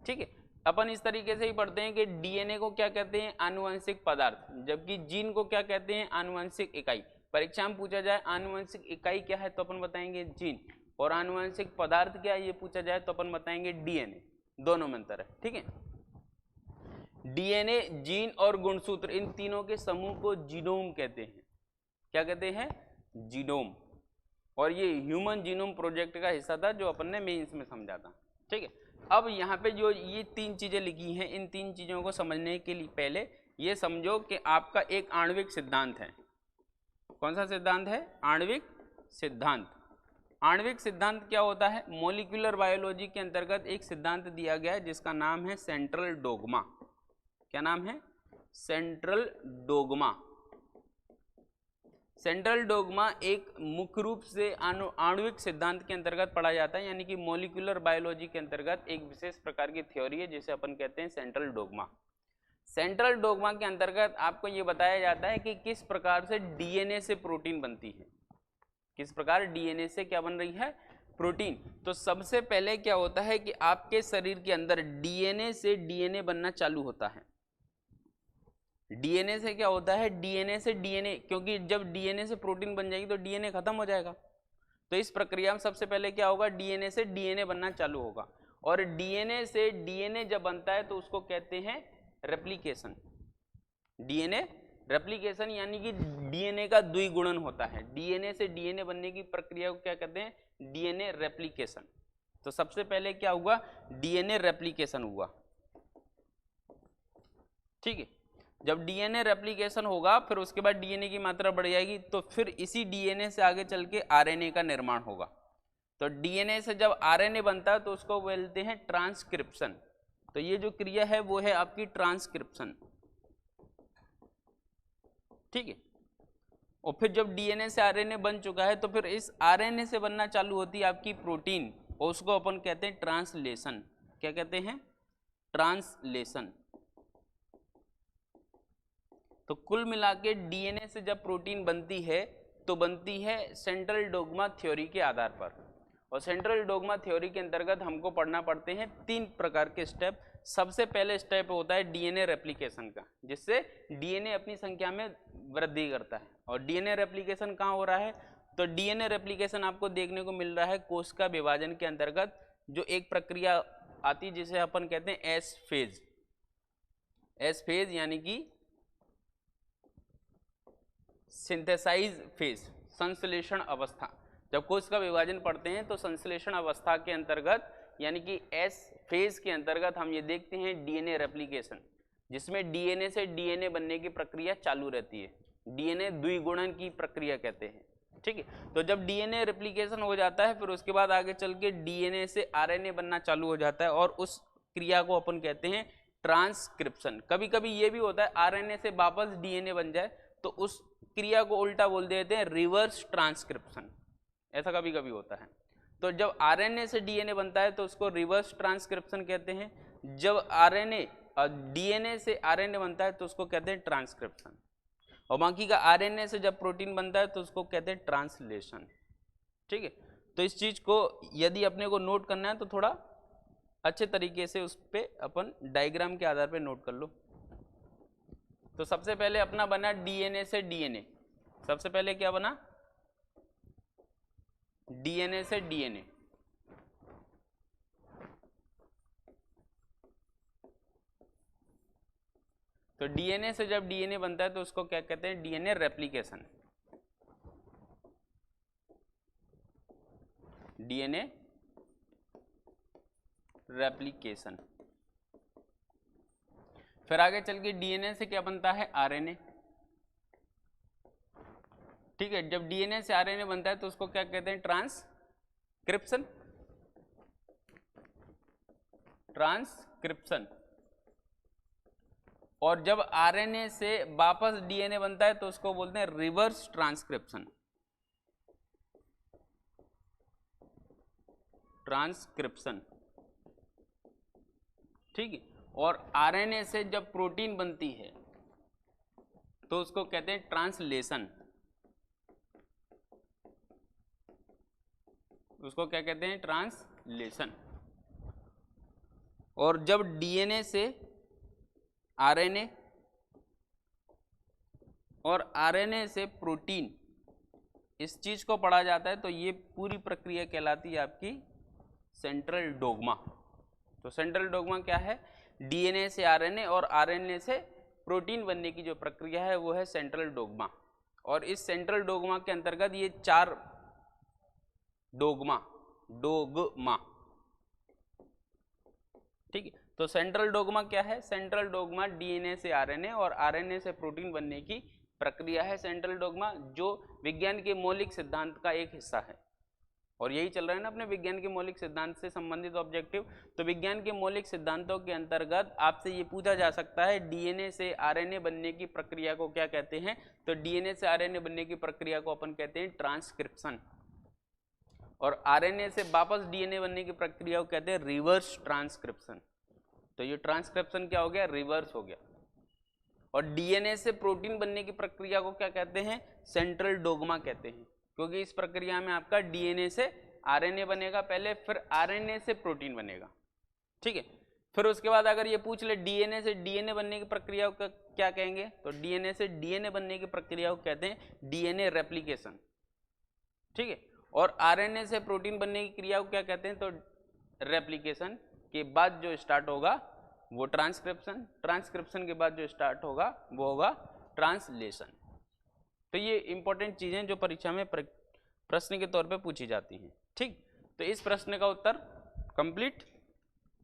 ठीक है, अपन इस तरीके से ही पढ़ते हैं कि डीएनए को क्या कहते हैं? आनुवंशिक पदार्थ, जबकि जीन को क्या कहते हैं? आनुवंशिक इकाई। परीक्षा में पूछा जाए आनुवंशिक इकाई क्या है तो अपन बताएंगे जीन, और आनुवंशिक पदार्थ क्या है ये पूछा जाए तो अपन बताएंगे डीएनए। दोनों में अंतर है। ठीक है, डीएनए, जीन और गुणसूत्र, इन तीनों के समूह को जीनोम कहते हैं। क्या कहते हैं? जीनोम। और ये ह्यूमन जीनोम प्रोजेक्ट का हिस्सा था जो अपन ने मेंस में समझा था। ठीक है, अब यहाँ पे जो ये तीन चीजें लिखी हैं, इन तीन चीजों को समझने के लिए पहले ये समझो कि आपका एक आणविक सिद्धांत है। कौन सा सिद्धांत है? आणविक सिद्धांत। आणविक सिद्धांत क्या होता है? मॉलिक्यूलर बायोलॉजी के अंतर्गत एक सिद्धांत दिया गया है जिसका नाम है सेंट्रल डोग्मा। क्या नाम है? Central dogma. सेंट्रल डोग्मा एक मुख्य रूप से आणविक सिद्धांत के अंतर्गत पढ़ा जाता है, यानी कि मॉलिक्यूलर बायोलॉजी के अंतर्गत एक विशेष प्रकार की थ्योरी है जिसे अपन कहते हैं सेंट्रल डोग्मा। सेंट्रल डोग्मा के अंतर्गत आपको ये बताया जाता है कि किस प्रकार से डीएनए से प्रोटीन बनती है। किस प्रकार डीएनए से क्या बन रही है? प्रोटीन। तो सबसे पहले क्या होता है कि आपके शरीर के अंदर डीएनए से डीएनए बनना चालू होता है। डीएनए से क्या होता है? डीएनए से डीएनए, क्योंकि जब डीएनए से प्रोटीन बन जाएगी तो डीएनए खत्म हो जाएगा। तो इस प्रक्रिया में सबसे पहले क्या होगा? डीएनए से डीएनए बनना चालू होगा, और डीएनए से डीएनए जब बनता है तो उसको कहते हैं रेप्लिकेशन। डीएनए रेप्लिकेशन यानी कि डीएनए का द्विगुणन होता है। डीएनए से डीएनए बनने की प्रक्रिया को क्या कहते हैं? DNA replication. तो सबसे पहले क्या हुआ? डीएनए रेप्लिकेशन हुआ। ठीक है, जब डीएनए रेप्लिकेशन होगा फिर उसके बाद डीएनए की मात्रा बढ़ जाएगी, तो फिर इसी डीएनए से आगे चल के आरएनए का निर्माण होगा। तो डीएनए से जब आरएनए बनता है तो उसको बोलते हैं ट्रांसक्रिप्शन। तो ये जो क्रिया है वो है आपकी ट्रांसक्रिप्शन। ठीक है, और फिर जब डीएनए से आरएनए बन चुका है तो फिर इस आरएनए से बनना चालू होती है आपकी प्रोटीन, और उसको अपन कहते हैं ट्रांसलेशन। क्या कहते हैं? ट्रांसलेशन। तो कुल मिला के डीएनए से जब प्रोटीन बनती है तो बनती है सेंट्रल डोग्मा थ्योरी के आधार पर। और सेंट्रल डोग्मा थ्योरी के अंतर्गत हमको पढ़ना पड़ते हैं 3 प्रकार के स्टेप। सबसे पहले स्टेप होता है डीएनए रेप्लिकेशन का, जिससे डीएनए अपनी संख्या में वृद्धि करता है। और डीएनए रेप्लिकेशन कहाँ हो रहा है? तो डीएनए रेप्लिकेशन आपको देखने को मिल रहा है कोशिका विभाजन के अंतर्गत, जो एक प्रक्रिया आती है जिसे अपन कहते हैं एस फेज। एस फेज यानी कि सिंथेसाइज फेज, संश्लेषण अवस्था। जब कोश का विभाजन पढ़ते हैं तो संश्लेषण अवस्था के अंतर्गत यानी कि एस फेज के अंतर्गत हम ये देखते हैं डीएनए रेप्लिकेशन, जिसमें डीएनए से डीएनए बनने की प्रक्रिया चालू रहती है। डीएनए द्विगुणन की प्रक्रिया कहते हैं, ठीक है। तो जब डीएनए रेप्लिकेशन हो जाता है फिर उसके बाद आगे चल के डीएनए से आरएनए बनना चालू हो जाता है और उस क्रिया को अपन कहते हैं ट्रांसक्रिप्शन। कभी कभी ये भी होता है आरएनए से वापस डीएनए बन जाए तो उस क्रिया को उल्टा बोल देते हैं रिवर्स ट्रांसक्रिप्शन, ऐसा कभी कभी होता है। तो जब आरएनए से डीएनए बनता है तो उसको रिवर्स ट्रांसक्रिप्शन कहते हैं। जब आरएनए डीएनए से आरएनए बनता है तो उसको कहते हैं ट्रांसक्रिप्शन। और बाकी का आरएनए से जब प्रोटीन बनता है तो उसको कहते हैं ट्रांसलेशन, ठीक है। तो इस चीज को यदि अपने को नोट करना है तो थोड़ा अच्छे तरीके से उस पर अपन डायग्राम के आधार पर नोट कर लो। तो सबसे पहले अपना बना डीएनए से डीएनए। सबसे पहले क्या बना? डीएनए से डीएनए। तो डीएनए से जब डीएनए बनता है तो उसको क्या कहते हैं? DNA replication. DNA replication. फिर आगे चल के डीएनए से क्या बनता है? आरएनए, ठीक है। जब डीएनए से आरएनए बनता है तो उसको क्या कहते हैं? ट्रांसक्रिप्शन। ट्रांसक्रिप्शन। और जब आरएनए से वापस डीएनए बनता है तो उसको बोलते हैं रिवर्स ट्रांसक्रिप्शन। ट्रांसक्रिप्शन, ठीक है। और आरएनए से जब प्रोटीन बनती है तो उसको कहते हैं ट्रांसलेशन। उसको क्या कहते हैं? ट्रांसलेशन। और जब डीएनए से आरएनए और आरएनए से प्रोटीन इस चीज को पढ़ा जाता है तो ये पूरी प्रक्रिया कहलाती है आपकी सेंट्रल डोग्मा। तो सेंट्रल डोग्मा क्या है? डीएनए से आरएनए और आरएनए से प्रोटीन बनने की जो प्रक्रिया है वो है सेंट्रल डोग्मा। और इस सेंट्रल डोग्मा के अंतर्गत ये 4 डोग्मा, ठीक है। तो सेंट्रल डोग्मा क्या है? सेंट्रल डोग्मा डीएनए से आरएनए और आरएनए से प्रोटीन बनने की प्रक्रिया है सेंट्रल डोग्मा, जो विज्ञान के मौलिक सिद्धांत का एक हिस्सा है। और यही चल रहा है ना अपने विज्ञान के मौलिक सिद्धांत से संबंधित ऑब्जेक्टिव। तो विज्ञान के मौलिक सिद्धांतों के अंतर्गत आपसे ये पूछा जा सकता है डीएनए से आरएनए बनने की प्रक्रिया को क्या कहते हैं? तो डीएनए से आरएनए बनने की प्रक्रिया को अपन कहते हैं ट्रांसक्रिप्शन। और आरएनए से वापस डीएनए बनने की प्रक्रिया को कहते हैं रिवर्स ट्रांसक्रिप्शन। तो ये ट्रांसक्रिप्शन क्या हो गया? रिवर्स हो गया। और डीएनए से प्रोटीन बनने की प्रक्रिया को क्या कहते हैं? सेंट्रल डोग्मा कहते हैं, क्योंकि इस प्रक्रिया में आपका डीएनए से आरएनए बनेगा पहले, फिर आरएनए से प्रोटीन बनेगा, ठीक है। फिर उसके बाद अगर ये पूछ ले डीएनए से डीएनए बनने की प्रक्रिया को क्या कहेंगे? तो डीएनए से डीएनए बनने की प्रक्रिया को कहते हैं डीएनए रेप्लिकेशन, ठीक है। और आरएनए से प्रोटीन बनने की क्रिया को क्या कहते हैं? तो रेप्लिकेशन के बाद जो स्टार्ट होगा वो ट्रांसक्रिप्शन, ट्रांसक्रिप्शन के बाद जो स्टार्ट होगा वो होगा ट्रांसलेशन। तो ये इंपॉर्टेंट चीजें जो परीक्षा में प्रश्न के तौर पे पूछी जाती हैं, ठीक। तो इस प्रश्न का उत्तर कंप्लीट।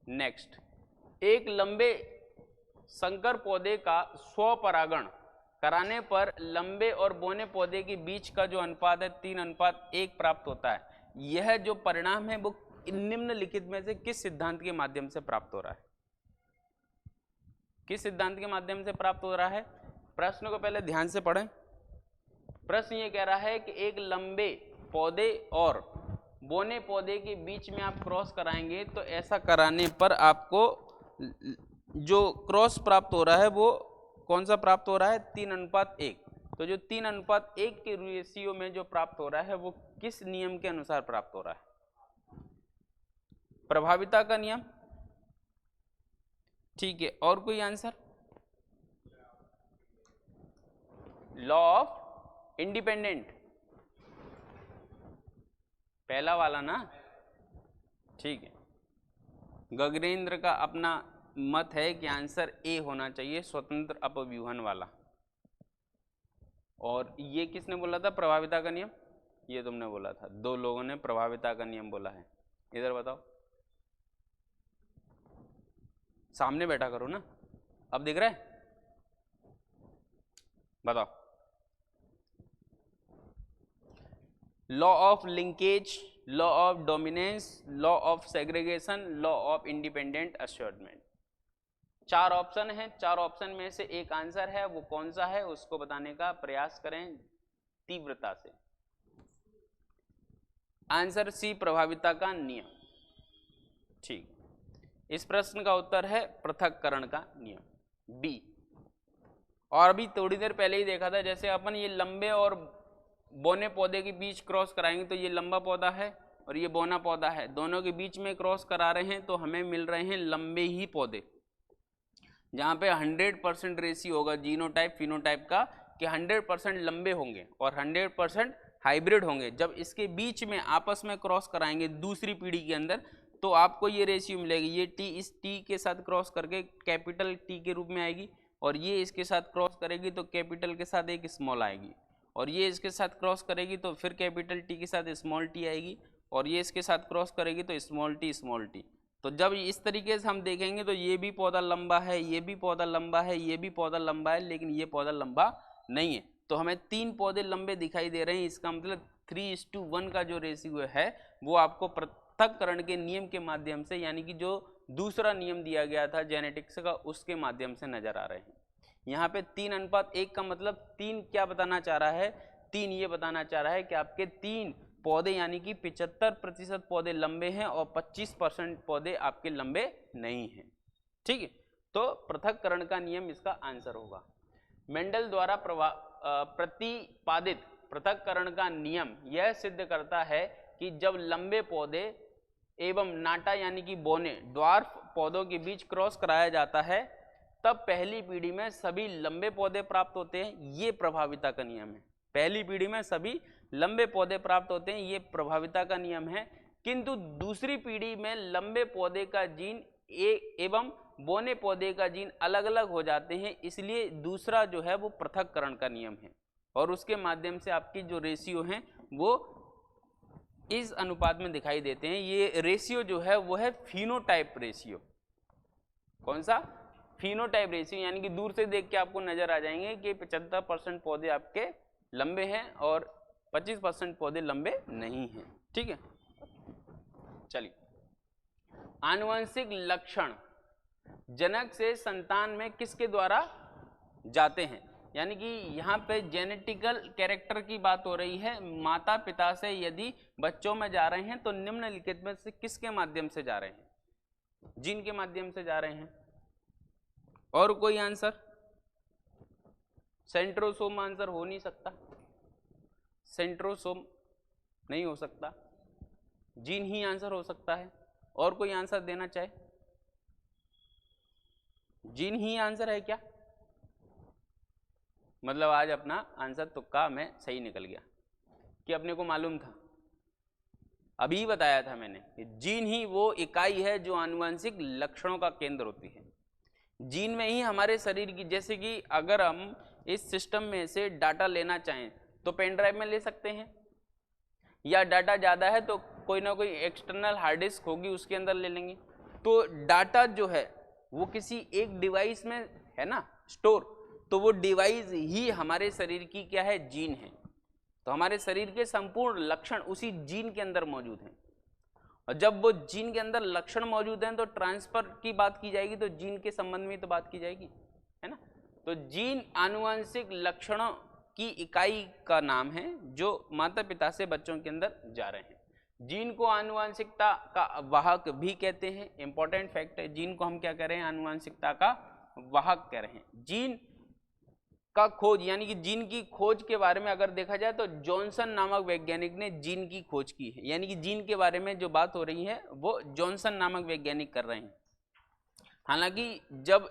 नेक्स्ट, एक लंबे संकर पौधे का स्वपरागण कराने पर लंबे और बौने पौधे के बीच का जो अनुपात है 3:1 प्राप्त होता है। यह जो परिणाम है वो निम्नलिखित में से किस सिद्धांत के माध्यम से प्राप्त हो रहा है? किस सिद्धांत के माध्यम से प्राप्त हो रहा है? प्रश्न को पहले ध्यान से पढ़ें। प्रश्न ये कह रहा है कि एक लंबे पौधे और बोने पौधे के बीच में आप क्रॉस कराएंगे तो ऐसा कराने पर आपको जो क्रॉस प्राप्त हो रहा है वो कौन सा प्राप्त हो रहा है, 3:1। तो जो 3:1 के रेशियो में जो प्राप्त हो रहा है वो किस नियम के अनुसार प्राप्त हो रहा है? प्रभाविता का नियम। ठीक है, और कोई आंसर? लॉ ऑफ इंडिपेंडेंट, पहला वाला ना। ठीक है, गगनेंद्र का अपना मत है कि आंसर ए होना चाहिए, स्वतंत्र अपव्यूहन वाला। और ये किसने बोला था प्रभाविता का नियम? ये तुमने बोला था, दो लोगों ने प्रभाविता का नियम बोला है। इधर बताओ, सामने बैठा करो ना, अब दिख रहा है? बताओ। Law of linkage, law of dominance, law of segregation, law of independent assortment. 4 option है, 4 ऑप्शन में से एक आंसर है, वो कौन सा है उसको बताने का प्रयास करें तीव्रता से। आंसर सी, प्रभाविता का नियम। ठीक, इस प्रश्न का उत्तर है पृथक्करण का नियम, बी। और अभी थोड़ी देर पहले ही देखा था, जैसे अपन ये लंबे और बोने पौधे के बीच क्रॉस कराएंगे तो ये लंबा पौधा है और ये बोना पौधा है, दोनों के बीच में क्रॉस करा रहे हैं तो हमें मिल रहे हैं लंबे ही पौधे, जहाँ पे 100% रेशियो होगा जीनोटाइप फिनोटाइप का, कि 100% लंबे होंगे और 100% हाइब्रिड होंगे। जब इसके बीच में आपस में क्रॉस कराएंगे दूसरी पीढ़ी के अंदर तो आपको ये रेशियो मिलेगी, ये टी इस टी के साथ क्रॉस करके कैपिटल टी के रूप में आएगी, और ये इसके साथ क्रॉस करेगी तो कैपिटल के साथ एक स्मॉल आएगी, और ये इसके साथ क्रॉस करेगी तो फिर कैपिटल टी के साथ स्मॉल टी आएगी, और ये इसके साथ क्रॉस करेगी तो स्मॉल टी स्मॉल टी। तो जब इस तरीके से हम देखेंगे तो ये भी पौधा लंबा है, ये भी पौधा लंबा है, ये भी पौधा लंबा है, लेकिन ये पौधा लंबा नहीं है। तो हमें 3 पौधे लंबे दिखाई दे रहे हैं, इसका मतलब 3:1 का जो रेशियो है वो आपको पृथक्करण के नियम के माध्यम से, यानी कि जो दूसरा नियम दिया गया था जेनेटिक्स का, उसके माध्यम से नजर आ रहे हैं। यहाँ पे 3:1 का मतलब 3 क्या बताना चाह रहा है? 3 ये बताना चाह रहा है कि आपके 3 पौधे यानी कि 75% पौधे लंबे हैं और 25% पौधे आपके लंबे नहीं हैं। ठीक है, तो पृथक्करण का नियम इसका आंसर होगा। मेंडल द्वारा प्रतिपादित पृथक्करण का नियम यह सिद्ध करता है कि जब लंबे पौधे एवं नाटा यानी कि बोने ड्वार्फ पौधों के बीच क्रॉस कराया जाता है तब पहली पीढ़ी में सभी लंबे पौधे प्राप्त होते हैं। ये प्रभाविता का नियम है, पहली पीढ़ी में सभी लंबे पौधे प्राप्त होते हैं, ये प्रभाविता का नियम है। किंतु दूसरी पीढ़ी में लंबे पौधे का जीन एवं बोने पौधे का जीन अलग अलग हो जाते हैं, इसलिए दूसरा जो है वो पृथक्करण का नियम है, और उसके माध्यम से आपकी जो रेशियो हैं वो इस अनुपात में दिखाई देते हैं। ये रेशियो जो है वो है फिनोटाइप रेशियो। कौन सा? फिनोटाइप रेशियो, यानी कि दूर से देख के आपको नजर आ जाएंगे कि 75% पौधे आपके लंबे हैं और 25% पौधे लंबे नहीं हैं। ठीक है, चलिए। आनुवंशिक लक्षण जनक से संतान में किसके द्वारा जाते हैं? यानी कि यहाँ पे जेनेटिकल कैरेक्टर की बात हो रही है। माता पिता से यदि बच्चों में जा रहे हैं तो निम्नलिखित में से किसके माध्यम से जा रहे हैं? जीन के माध्यम से जा रहे हैं। और कोई आंसर? सेंट्रोसोम आंसर हो नहीं सकता, सेंट्रोसोम नहीं हो सकता, जीन ही आंसर हो सकता है। और कोई आंसर देना चाहे? जीन ही आंसर है क्या? मतलब आज अपना आंसर तुक्का में सही निकल गया कि अपने को मालूम था, अभी बताया था मैंने कि जीन ही वो इकाई है जो आनुवंशिक लक्षणों का केंद्र होती है। जीन में ही हमारे शरीर की, जैसे कि अगर हम इस सिस्टम में से डाटा लेना चाहें तो पेन ड्राइव में ले सकते हैं, या डाटा ज़्यादा है तो कोई ना कोई एक्सटर्नल हार्ड डिस्क होगी उसके अंदर ले लेंगे। तो डाटा जो है वो किसी एक डिवाइस में है ना स्टोर, तो वो डिवाइस ही हमारे शरीर की क्या है? जीन है। तो हमारे शरीर के संपूर्ण लक्षण उसी जीन के अंदर मौजूद हैं, और जब वो जीन के अंदर लक्षण मौजूद हैं तो ट्रांसफर की बात की जाएगी, तो जीन के संबंध में तो बात की जाएगी, है ना। तो जीन आनुवंशिक लक्षणों की इकाई का नाम है जो माता पिता से बच्चों के अंदर जा रहे हैं। जीन को आनुवंशिकता का वाहक भी कहते हैं। इंपॉर्टेंट फैक्ट है, जीन को हम क्या कह रहे हैं? आनुवंशिकता का वाहक कह रहे हैं। जीन का खोज यानी कि जीन की खोज के बारे में अगर देखा जाए तो जॉनसन नामक वैज्ञानिक ने जीन की खोज की है। यानी कि जीन के बारे में जो बात हो रही है वो जॉनसन नामक वैज्ञानिक कर रहे हैं। हालांकि जब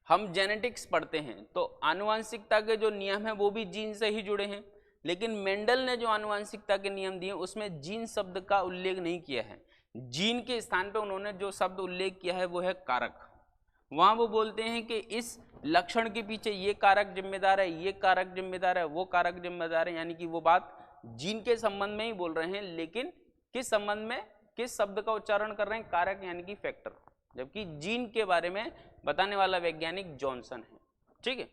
हम जेनेटिक्स पढ़ते हैं तो आनुवंशिकता के जो नियम हैं वो भी जीन से ही जुड़े हैं, लेकिन मेंडल ने जो आनुवंशिकता के नियम दिए उसमें जीन शब्द का उल्लेख नहीं किया है। जीन के स्थान पर उन्होंने जो शब्द उल्लेख किया है वो है कारक। वहां वो बोलते हैं कि इस लक्षण के पीछे ये कारक जिम्मेदार है, ये कारक जिम्मेदार है, वो कारक जिम्मेदार है, यानी कि वो बात जीन के संबंध में ही बोल रहे हैं, लेकिन किस संबंध में, किस शब्द का उच्चारण कर रहे हैं? कारक यानी कि फैक्टर। जबकि जीन के बारे में बताने वाला वैज्ञानिक जॉनसन है। ठीक है।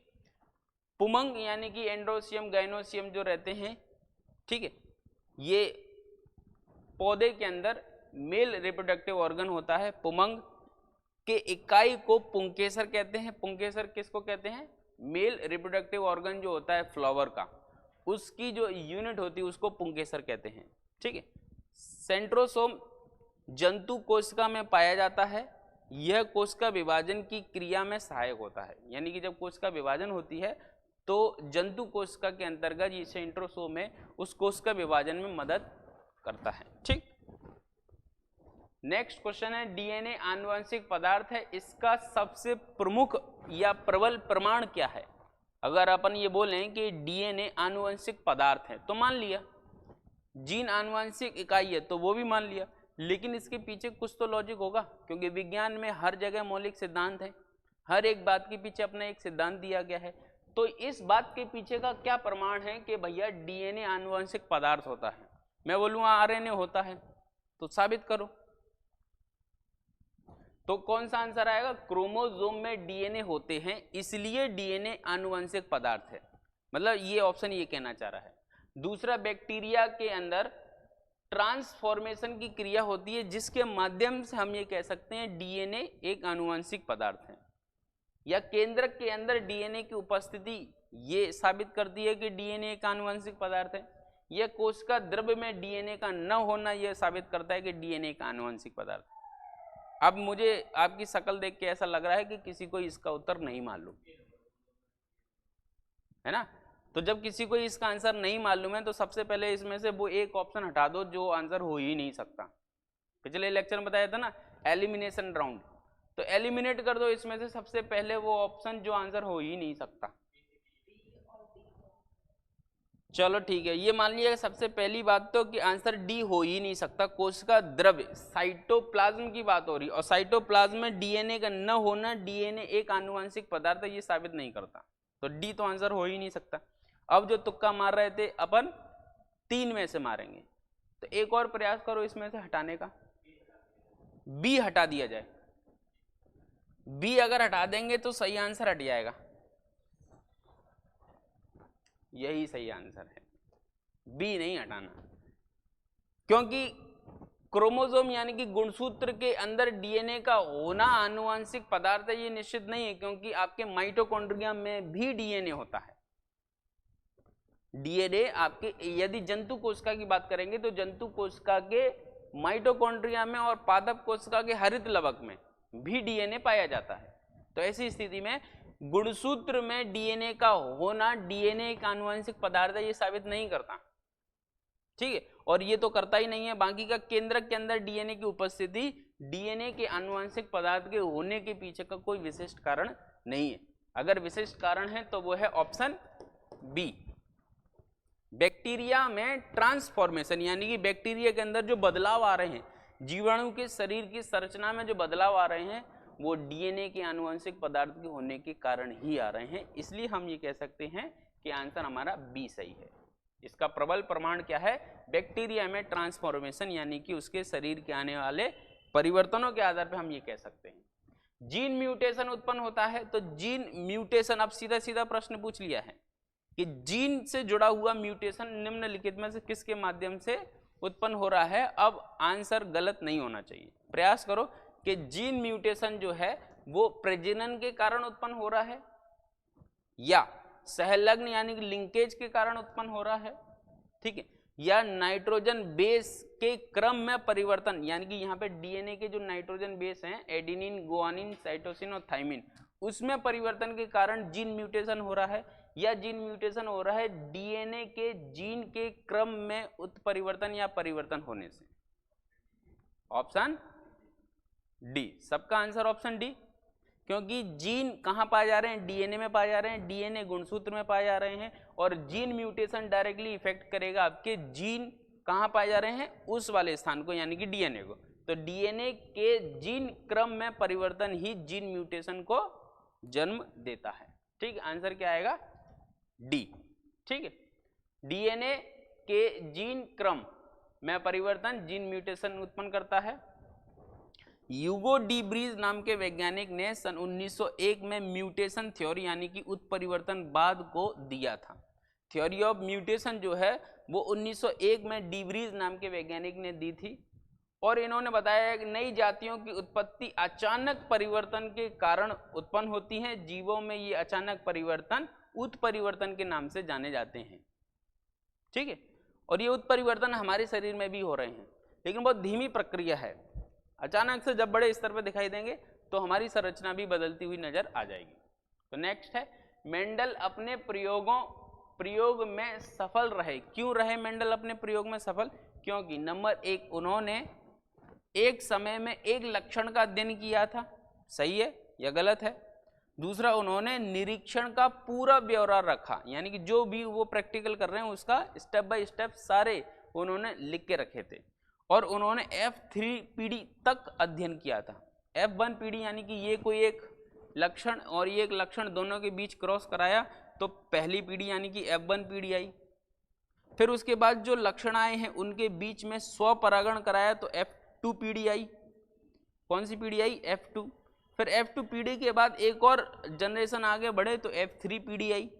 पुमंग यानी कि एंड्रोसियम गाइनोसियम जो रहते हैं, ठीक है, ये पौधे के अंदर मेल रिप्रोडक्टिव ऑर्गन होता है। पुमंग के इकाई को पुंकेसर कहते हैं। पुंकेसर किसको कहते हैं? मेल रिप्रोडक्टिव ऑर्गन जो होता है फ्लावर का, उसकी जो यूनिट होती है उसको पुंकेसर कहते हैं। ठीक है। सेंट्रोसोम जंतु कोशिका में पाया जाता है। यह कोशिका विभाजन की क्रिया में सहायक होता है। यानी कि जब कोशिका विभाजन होती है तो जंतु कोशिका के अंतर्गत ये सेंट्रोसोम है उस कोशिका विभाजन में मदद करता है। ठीक। नेक्स्ट क्वेश्चन है, डीएनए आनुवंशिक पदार्थ है, इसका सबसे प्रमुख या प्रबल प्रमाण क्या है? अगर अपन ये बोलें कि डीएनए आनुवंशिक पदार्थ है तो मान लिया, जीन आनुवंशिक इकाई है तो वो भी मान लिया, लेकिन इसके पीछे कुछ तो लॉजिक होगा, क्योंकि विज्ञान में हर जगह मौलिक सिद्धांत है, हर एक बात के पीछे अपना एक सिद्धांत दिया गया है। तो इस बात के पीछे का क्या प्रमाण है कि भैया डीएनए आनुवंशिक पदार्थ होता है? मैं बोलूँगा आरएनए होता है, तो साबित करो। तो कौन सा आंसर आएगा? क्रोमोसोम में डीएनए होते हैं इसलिए डीएनए आनुवंशिक पदार्थ है। मतलब ये ऑप्शन ये कहना चाह रहा है। दूसरा, बैक्टीरिया के अंदर ट्रांसफॉर्मेशन की क्रिया होती है जिसके माध्यम से हम ये कह सकते हैं डीएनए एक आनुवंशिक पदार्थ है। या केंद्रक के अंदर डीएनए की उपस्थिति ये साबित करती है कि डीएनए एक आनुवंशिक पदार्थ है। यह कोशिका द्रव्य में डीएनए का न होना यह साबित करता है कि डीएनए का आनुवंशिक पदार्थ है। अब मुझे आपकी शक्ल देख के ऐसा लग रहा है कि किसी को इसका उत्तर नहीं मालूम है ना। तो जब किसी को इसका आंसर नहीं मालूम है तो सबसे पहले इसमें से वो एक ऑप्शन हटा दो जो आंसर हो ही नहीं सकता। पिछले लेक्चर में बताया था ना एलिमिनेशन राउंड, तो एलिमिनेट कर दो इसमें से सबसे पहले वो ऑप्शन जो आंसर हो ही नहीं सकता। चलो ठीक है, ये मान लिया सबसे पहली बात तो कि आंसर डी हो ही नहीं सकता। कोशिका द्रव्य साइटोप्लाज्म की बात हो रही है और साइटोप्लाज्म में डीएनए का न होना डीएनए एक आनुवंशिक पदार्थ है ये साबित नहीं करता, तो डी तो आंसर हो ही नहीं सकता। अब जो तुक्का मार रहे थे अपन 3 में से मारेंगे, तो एक और प्रयास करो इसमें से हटाने का। बी हटा दिया जाए, बी अगर हटा देंगे तो सही आंसर हट जाएगा। यही सही आंसर है, बी नहीं हटाना, क्योंकि क्रोमोसोम यानी कि गुणसूत्र के अंदर डीएनए का होना आनुवंशिक पदार्थ है ये निश्चित नहीं है, क्योंकि आपके माइटोकॉन्ड्रिया में भी डीएनए होता है। डीएनए आपके, यदि जंतु कोशिका की बात करेंगे तो जंतु कोशिका के माइटोकॉन्ड्रिया में और पादप कोशिका के हरित लवक में भी डीएनए पाया जाता है। तो ऐसी स्थिति में गुणसूत्र में डीएनए का होना डीएनए एक आनुवंशिक पदार्थ है ये साबित नहीं करता। ठीक है, और ये तो करता ही नहीं है। बाकी का केंद्रक के अंदर डीएनए की उपस्थिति डीएनए के आनुवंशिक पदार्थ के होने के पीछे का कोई विशिष्ट कारण नहीं है। अगर विशिष्ट कारण है तो वो है ऑप्शन बी। बैक्टीरिया में ट्रांसफॉर्मेशन यानी कि बैक्टीरिया के अंदर जो बदलाव आ रहे हैं, जीवाणु के शरीर की संरचना में जो बदलाव आ रहे हैं वो डीएनए के आनुवंशिक पदार्थ के होने के कारण ही आ रहे हैं। इसलिए हम ये कह सकते हैं कि आंसर हमारा बी सही है। इसका प्रबल प्रमाण क्या है? बैक्टीरिया में ट्रांसफॉर्मेशन यानी कि उसके शरीर के आने वाले परिवर्तनों के आधार पर हम ये कह सकते हैं। जीन म्यूटेशन उत्पन्न होता है, तो जीन म्यूटेशन, अब सीधा सीधा प्रश्न पूछ लिया है कि जीन से जुड़ा हुआ म्यूटेशन निम्नलिखित में से किसके माध्यम से उत्पन्न हो रहा है। अब आंसर गलत नहीं होना चाहिए। प्रयास करो कि जीन म्यूटेशन जो है वो प्रजनन के कारण उत्पन्न हो रहा है या सहलग्न यानी कि लिंकेज के कारण उत्पन्न हो रहा है, ठीक है, या नाइट्रोजन बेस के क्रम में परिवर्तन, यानी कि यहाँ पे डीएनए के जो नाइट्रोजन बेस हैं एडेनिन, गुआनिन, साइटोसिन और थाइमिन, उसमें परिवर्तन के कारण जीन म्यूटेशन हो रहा है, या जीन म्यूटेशन हो रहा है डीएनए के जीन के क्रम में उत्परिवर्तन या परिवर्तन होने से। ऑप्शन डी, सबका आंसर ऑप्शन डी, क्योंकि जीन कहाँ पाए जा रहे हैं, डीएनए में पाए जा रहे हैं, डीएनए गुणसूत्र में पाए जा रहे हैं, और जीन म्यूटेशन डायरेक्टली इफेक्ट करेगा आपके जीन कहाँ पाए जा रहे हैं, उस वाले स्थान को, यानी कि डीएनए को। तो डीएनए के जीन क्रम में परिवर्तन ही जीन म्यूटेशन को जन्म देता है। ठीक, आंसर क्या आएगा, डी। ठीक है, डीएनए के जीन क्रम में परिवर्तन जीन म्यूटेशन उत्पन्न करता है। ह्यूगो डी ब्रीज नाम के वैज्ञानिक ने सन 1901 में म्यूटेशन थ्योरी यानी कि उत्परिवर्तनवाद को दिया था। थ्योरी ऑफ म्यूटेशन जो है वो 1901 में डी ब्रीज नाम के वैज्ञानिक ने दी थी, और इन्होंने बताया कि नई जातियों की उत्पत्ति अचानक परिवर्तन के कारण उत्पन्न होती है। जीवों में ये अचानक परिवर्तन उत्परिवर्तन के नाम से जाने जाते हैं। ठीक है, और ये उत्परिवर्तन हमारे शरीर में भी हो रहे हैं, लेकिन बहुत धीमी प्रक्रिया है। अचानक से जब बड़े स्तर पर दिखाई देंगे तो हमारी संरचना भी बदलती हुई नजर आ जाएगी। तो नेक्स्ट है, मेंडल अपने प्रयोग में सफल रहे। क्यों रहे मेंडल अपने प्रयोग में सफल? क्योंकि नंबर एक, उन्होंने एक समय में एक लक्षण का अध्ययन किया था। सही है या गलत है? दूसरा, उन्होंने निरीक्षण का पूरा ब्यौरा रखा, यानी कि जो भी वो प्रैक्टिकल कर रहे हैं उसका स्टेप बाय स्टेप सारे उन्होंने लिख के रखे थे। और उन्होंने F3 पीढ़ी तक अध्ययन किया था। F1 पीढ़ी यानी कि ये कोई एक लक्षण और ये एक लक्षण दोनों के बीच क्रॉस कराया तो पहली पीढ़ी यानी कि F1 पीढ़ी आई। फिर उसके बाद जो लक्षण आए हैं उनके बीच में स्वपरागण कराया तो F2 पीढ़ी आई। कौन सी पीढ़ी आई? F2। फिर F2 पीढ़ी के बाद एक और जनरेशन आगे बढ़े तो F3 पीढ़ी आई।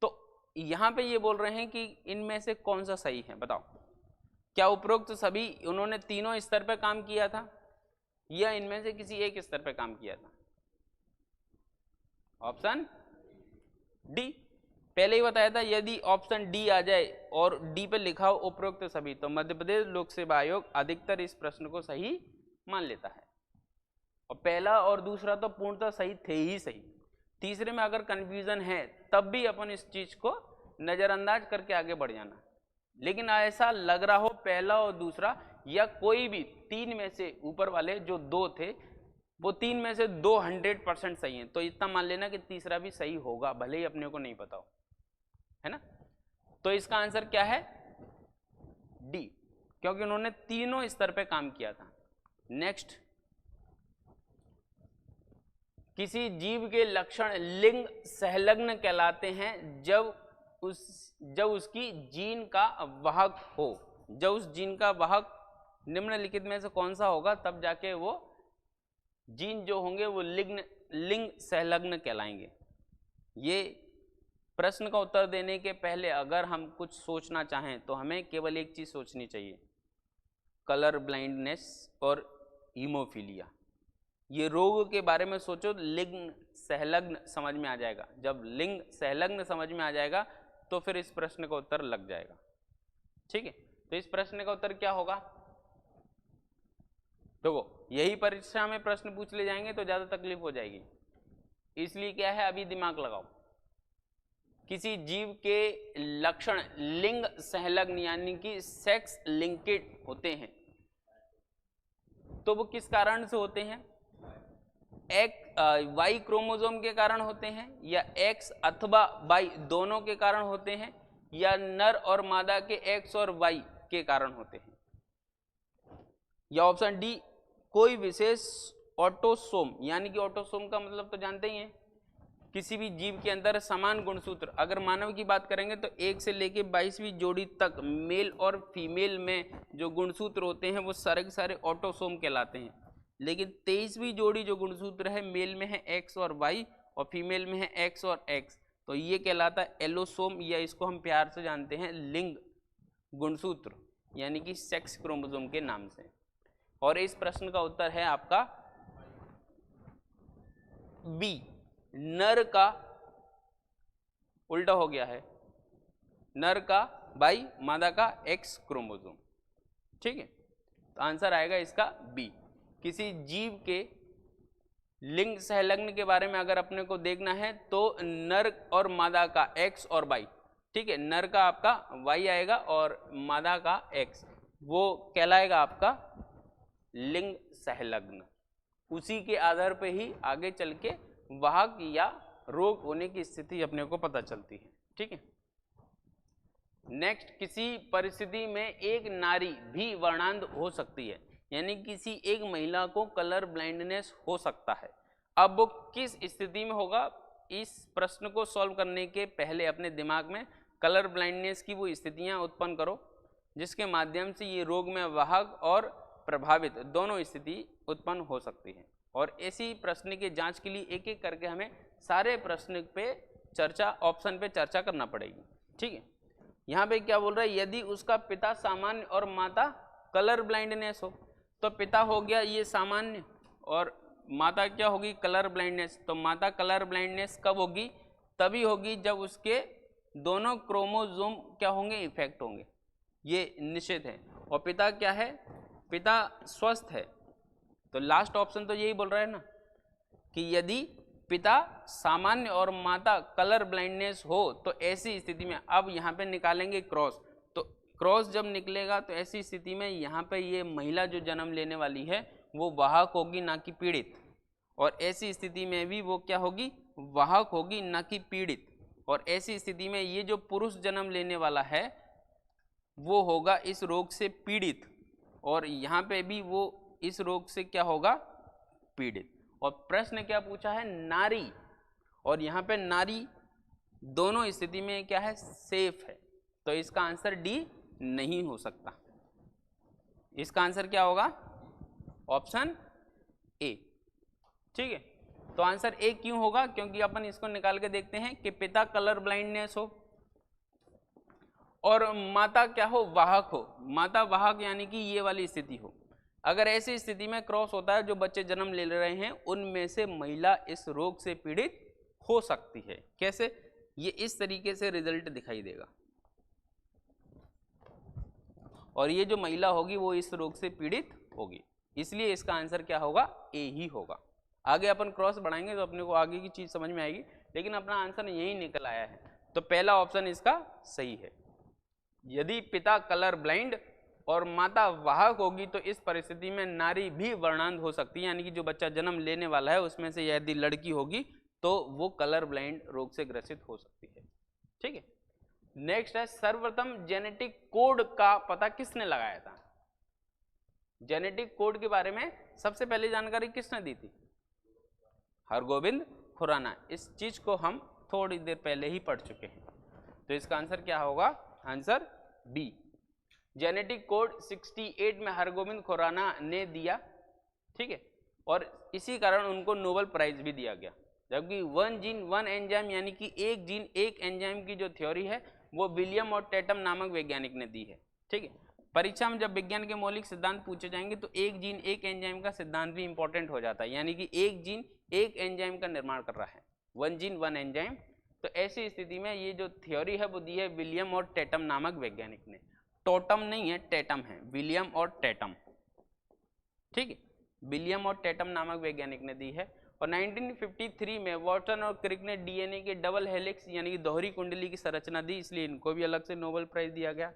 तो यहाँ पे ये बोल रहे हैं कि इनमें से कौन सा सही है, बताओ। क्या उपरोक्त सभी उन्होंने तीनों स्तर पर काम किया था या इनमें से किसी एक स्तर पर काम किया था? Option D. पहले ही बताया था यदि ऑप्शन डी आ जाए और डी पे लिखा हो उपरोक्त सभी, तो मध्य प्रदेश लोक सेवा आयोग अधिकतर इस प्रश्न को सही मान लेता है। और पहला और दूसरा तो पूर्णतः सही थे ही सही। तीसरे में अगर कंफ्यूजन है तब भी अपन इस चीज को नजरअंदाज करके आगे बढ़ जाना। लेकिन ऐसा लग रहा हो पहला और दूसरा या कोई भी तीन में से ऊपर वाले जो दो थे वो तीन में से 200% सही हैं, तो इतना मान लेना कि तीसरा भी सही होगा, भले ही अपने को नहीं पता हो, है ना। तो इसका आंसर क्या है? डी, क्योंकि उन्होंने तीनों स्तर पे काम किया था। नेक्स्ट, किसी जीव के लक्षण लिंग सहलग्न कहलाते हैं जब उसकी जीन का वाहक हो। जब उस जीन का वाहक निम्नलिखित में से कौन सा होगा तब जाके वो जीन जो होंगे वो लिंग सहलग्न कहलाएंगे। ये प्रश्न का उत्तर देने के पहले अगर हम कुछ सोचना चाहें तो हमें केवल एक चीज सोचनी चाहिए, कलर ब्लाइंडनेस और हीमोफीलिया। ये रोग के बारे में सोचो, लिंग सहलग्न समझ में आ जाएगा। जब लिंग सहलग्न समझ में आ जाएगा तो फिर इस प्रश्न का उत्तर लग जाएगा। ठीक है, तो इस प्रश्न का उत्तर क्या होगा? देखो, यही परीक्षा में प्रश्न पूछ ले जाएंगे तो ज्यादा तकलीफ हो जाएगी, इसलिए क्या है अभी दिमाग लगाओ। किसी जीव के लक्षण लिंग सहलग्न यानी कि सेक्स लिंकेड होते हैं, तो वो किस कारण से होते हैं? वाई क्रोमोसोम के कारण होते हैं, या एक्स अथवा वाई दोनों के कारण होते हैं, या नर और मादा के एक्स और वाई के कारण होते हैं, या ऑप्शन डी कोई विशेष ऑटोसोम, यानी कि ऑटोसोम का मतलब तो जानते ही हैं, किसी भी जीव के अंदर समान गुणसूत्र। अगर मानव की बात करेंगे तो 1 से लेके 22वीं जोड़ी तक मेल और फीमेल में जो गुणसूत्र होते हैं वो सारे के सारे ऑटोसोम कहलाते हैं। लेकिन 23वीं जोड़ी जो गुणसूत्र है मेल में है एक्स और वाई और फीमेल में है एक्स और एक्स, तो ये कहलाता है एलोसोम, या इसको हम प्यार से जानते हैं लिंग गुणसूत्र यानी कि सेक्स क्रोमोसोम के नाम से। और इस प्रश्न का उत्तर है आपका बी, नर का उल्टा हो गया है, नर का Y, मादा का X क्रोमोसोम। ठीक है, तो आंसर आएगा इसका बी। किसी जीव के लिंग सहलग्न के बारे में अगर अपने को देखना है तो नर और मादा का X और Y, ठीक है, नर का आपका Y आएगा और मादा का X, वो कहलाएगा आपका लिंग सहलग्न। उसी के आधार पे ही आगे चल के वाहक या रोग होने की स्थिति अपने को पता चलती है। ठीक है, नेक्स्ट, किसी परिस्थिति में एक नारी भी वर्णांध हो सकती है, यानी किसी एक महिला को कलर ब्लाइंडनेस हो सकता है। अब वो किस स्थिति में होगा, इस प्रश्न को सॉल्व करने के पहले अपने दिमाग में कलर ब्लाइंडनेस की वो स्थितियां उत्पन्न करो जिसके माध्यम से ये रोग में वाहक और प्रभावित दोनों स्थिति उत्पन्न हो सकती है। और ऐसी प्रश्न के जांच के लिए एक एक करके हमें सारे प्रश्न पे चर्चा, ऑप्शन पे चर्चा करना पड़ेगी। ठीक है, यहाँ पे क्या बोल रहा है, यदि उसका पिता सामान्य और माता कलर ब्लाइंडनेस हो, तो पिता हो गया ये सामान्य और माता क्या होगी, कलर ब्लाइंडनेस। तो माता कलर ब्लाइंडनेस कब होगी, तभी होगी जब उसके दोनों क्रोमोसोम क्या होंगे, इफेक्ट होंगे, ये निश्चित है। और पिता क्या है, पिता स्वस्थ है। तो लास्ट ऑप्शन तो यही बोल रहा है ना कि यदि पिता सामान्य और माता कलर ब्लाइंडनेस हो तो ऐसी स्थिति में, अब यहाँ पे निकालेंगे क्रॉस, तो क्रॉस जब निकलेगा तो ऐसी स्थिति में यहाँ पे ये महिला जो जन्म लेने वाली है वो वाहक होगी ना कि पीड़ित, और ऐसी स्थिति में भी वो क्या होगी, वाहक होगी ना कि पीड़ित। और ऐसी स्थिति में ये जो पुरुष जन्म लेने वाला है वो होगा इस रोग से पीड़ित, और यहाँ पे भी वो इस रोग से क्या होगा, पीड़ित। और प्रश्न क्या पूछा है, नारी, और यहाँ पे नारी दोनों स्थिति में क्या है, सेफ है। तो इसका आंसर डी नहीं हो सकता। इसका आंसर क्या होगा, ऑप्शन ए। ठीक है, तो आंसर ए क्यों होगा, क्योंकि अपन इसको निकाल के देखते हैं कि पिता कलर ब्लाइंडनेस हो और माता क्या हो, वाहक हो। माता वाहक यानी कि ये वाली स्थिति हो। अगर ऐसी स्थिति में क्रॉस होता है, जो बच्चे जन्म ले रहे हैं उनमें से महिला इस रोग से पीड़ित हो सकती है। कैसे, ये इस तरीके से रिजल्ट दिखाई देगा, और ये जो महिला होगी वो इस रोग से पीड़ित होगी, इसलिए इसका आंसर क्या होगा, ए ही होगा। आगे अपन क्रॉस बढ़ाएंगे तो अपने को आगे की चीज समझ में आएगी, लेकिन अपना आंसर यही निकल आया है। तो पहला ऑप्शन इसका सही है। यदि पिता कलर ब्लाइंड और माता वाहक होगी तो इस परिस्थिति में नारी भी वर्णांध हो सकती है, यानी कि जो बच्चा जन्म लेने वाला है उसमें से यदि लड़की होगी तो वो कलर ब्लाइंड रोग से ग्रसित हो सकती है। ठीक है, नेक्स्ट है, सर्वप्रथम जेनेटिक कोड का पता किसने लगाया था। जेनेटिक कोड के बारे में सबसे पहले जानकारी किसने दी थी, हरगोविंद खुराना। इस चीज को हम थोड़ी देर पहले ही पढ़ चुके हैं। तो इसका आंसर क्या होगा, आंसर बी। जेनेटिक कोड 68 में हरगोविंद खुराना ने दिया। ठीक है, और इसी कारण उनको नोबेल प्राइज भी दिया गया। जबकि वन जीन वन एंजाइम यानी कि एक जीन एक एंजाइम की जो थ्योरी है वो विलियम और टेटम नामक वैज्ञानिक ने दी है। ठीक है, परीक्षा में जब विज्ञान के मौलिक सिद्धांत पूछे जाएंगे तो एक जीन एक एंजाइम का सिद्धांत भी इंपॉर्टेंट हो जाता है, यानी कि एक जीन एक एंजाइम का निर्माण कर रहा है, वन जीन वन एंजाइम। तो ऐसी स्थिति में ये जो थ्योरी है वो दी है विलियम और टेटम नामक वैज्ञानिक ने। टोटम नहीं है, टेटम है, विलियम और टेटम। ठीक है, विलियम और टेटम नामक वैज्ञानिक ने दी है। और 1953 में वाटसन और क्रिक ने डीएनए के डबल हेलिक्स यानी कि दोहरी कुंडली की संरचना दी, इसलिए इनको भी अलग से नोबेल प्राइज दिया गया।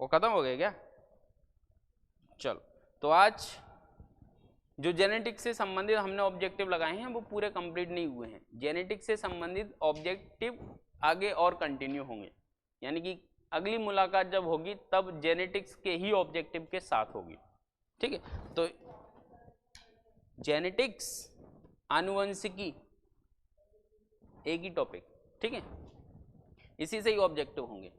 वो खत्म हो गया क्या, चलो। तो आज जो जेनेटिक्स से संबंधित हमने ऑब्जेक्टिव लगाए हैं वो पूरे कंप्लीट नहीं हुए हैं। जेनेटिक्स से संबंधित ऑब्जेक्टिव आगे और कंटिन्यू होंगे, यानी कि अगली मुलाकात जब होगी तब जेनेटिक्स के ही ऑब्जेक्टिव के साथ होगी। ठीक है, तो जेनेटिक्स, आनुवंशिकी एक ही टॉपिक, ठीक है, इसी से ही ऑब्जेक्टिव होंगे।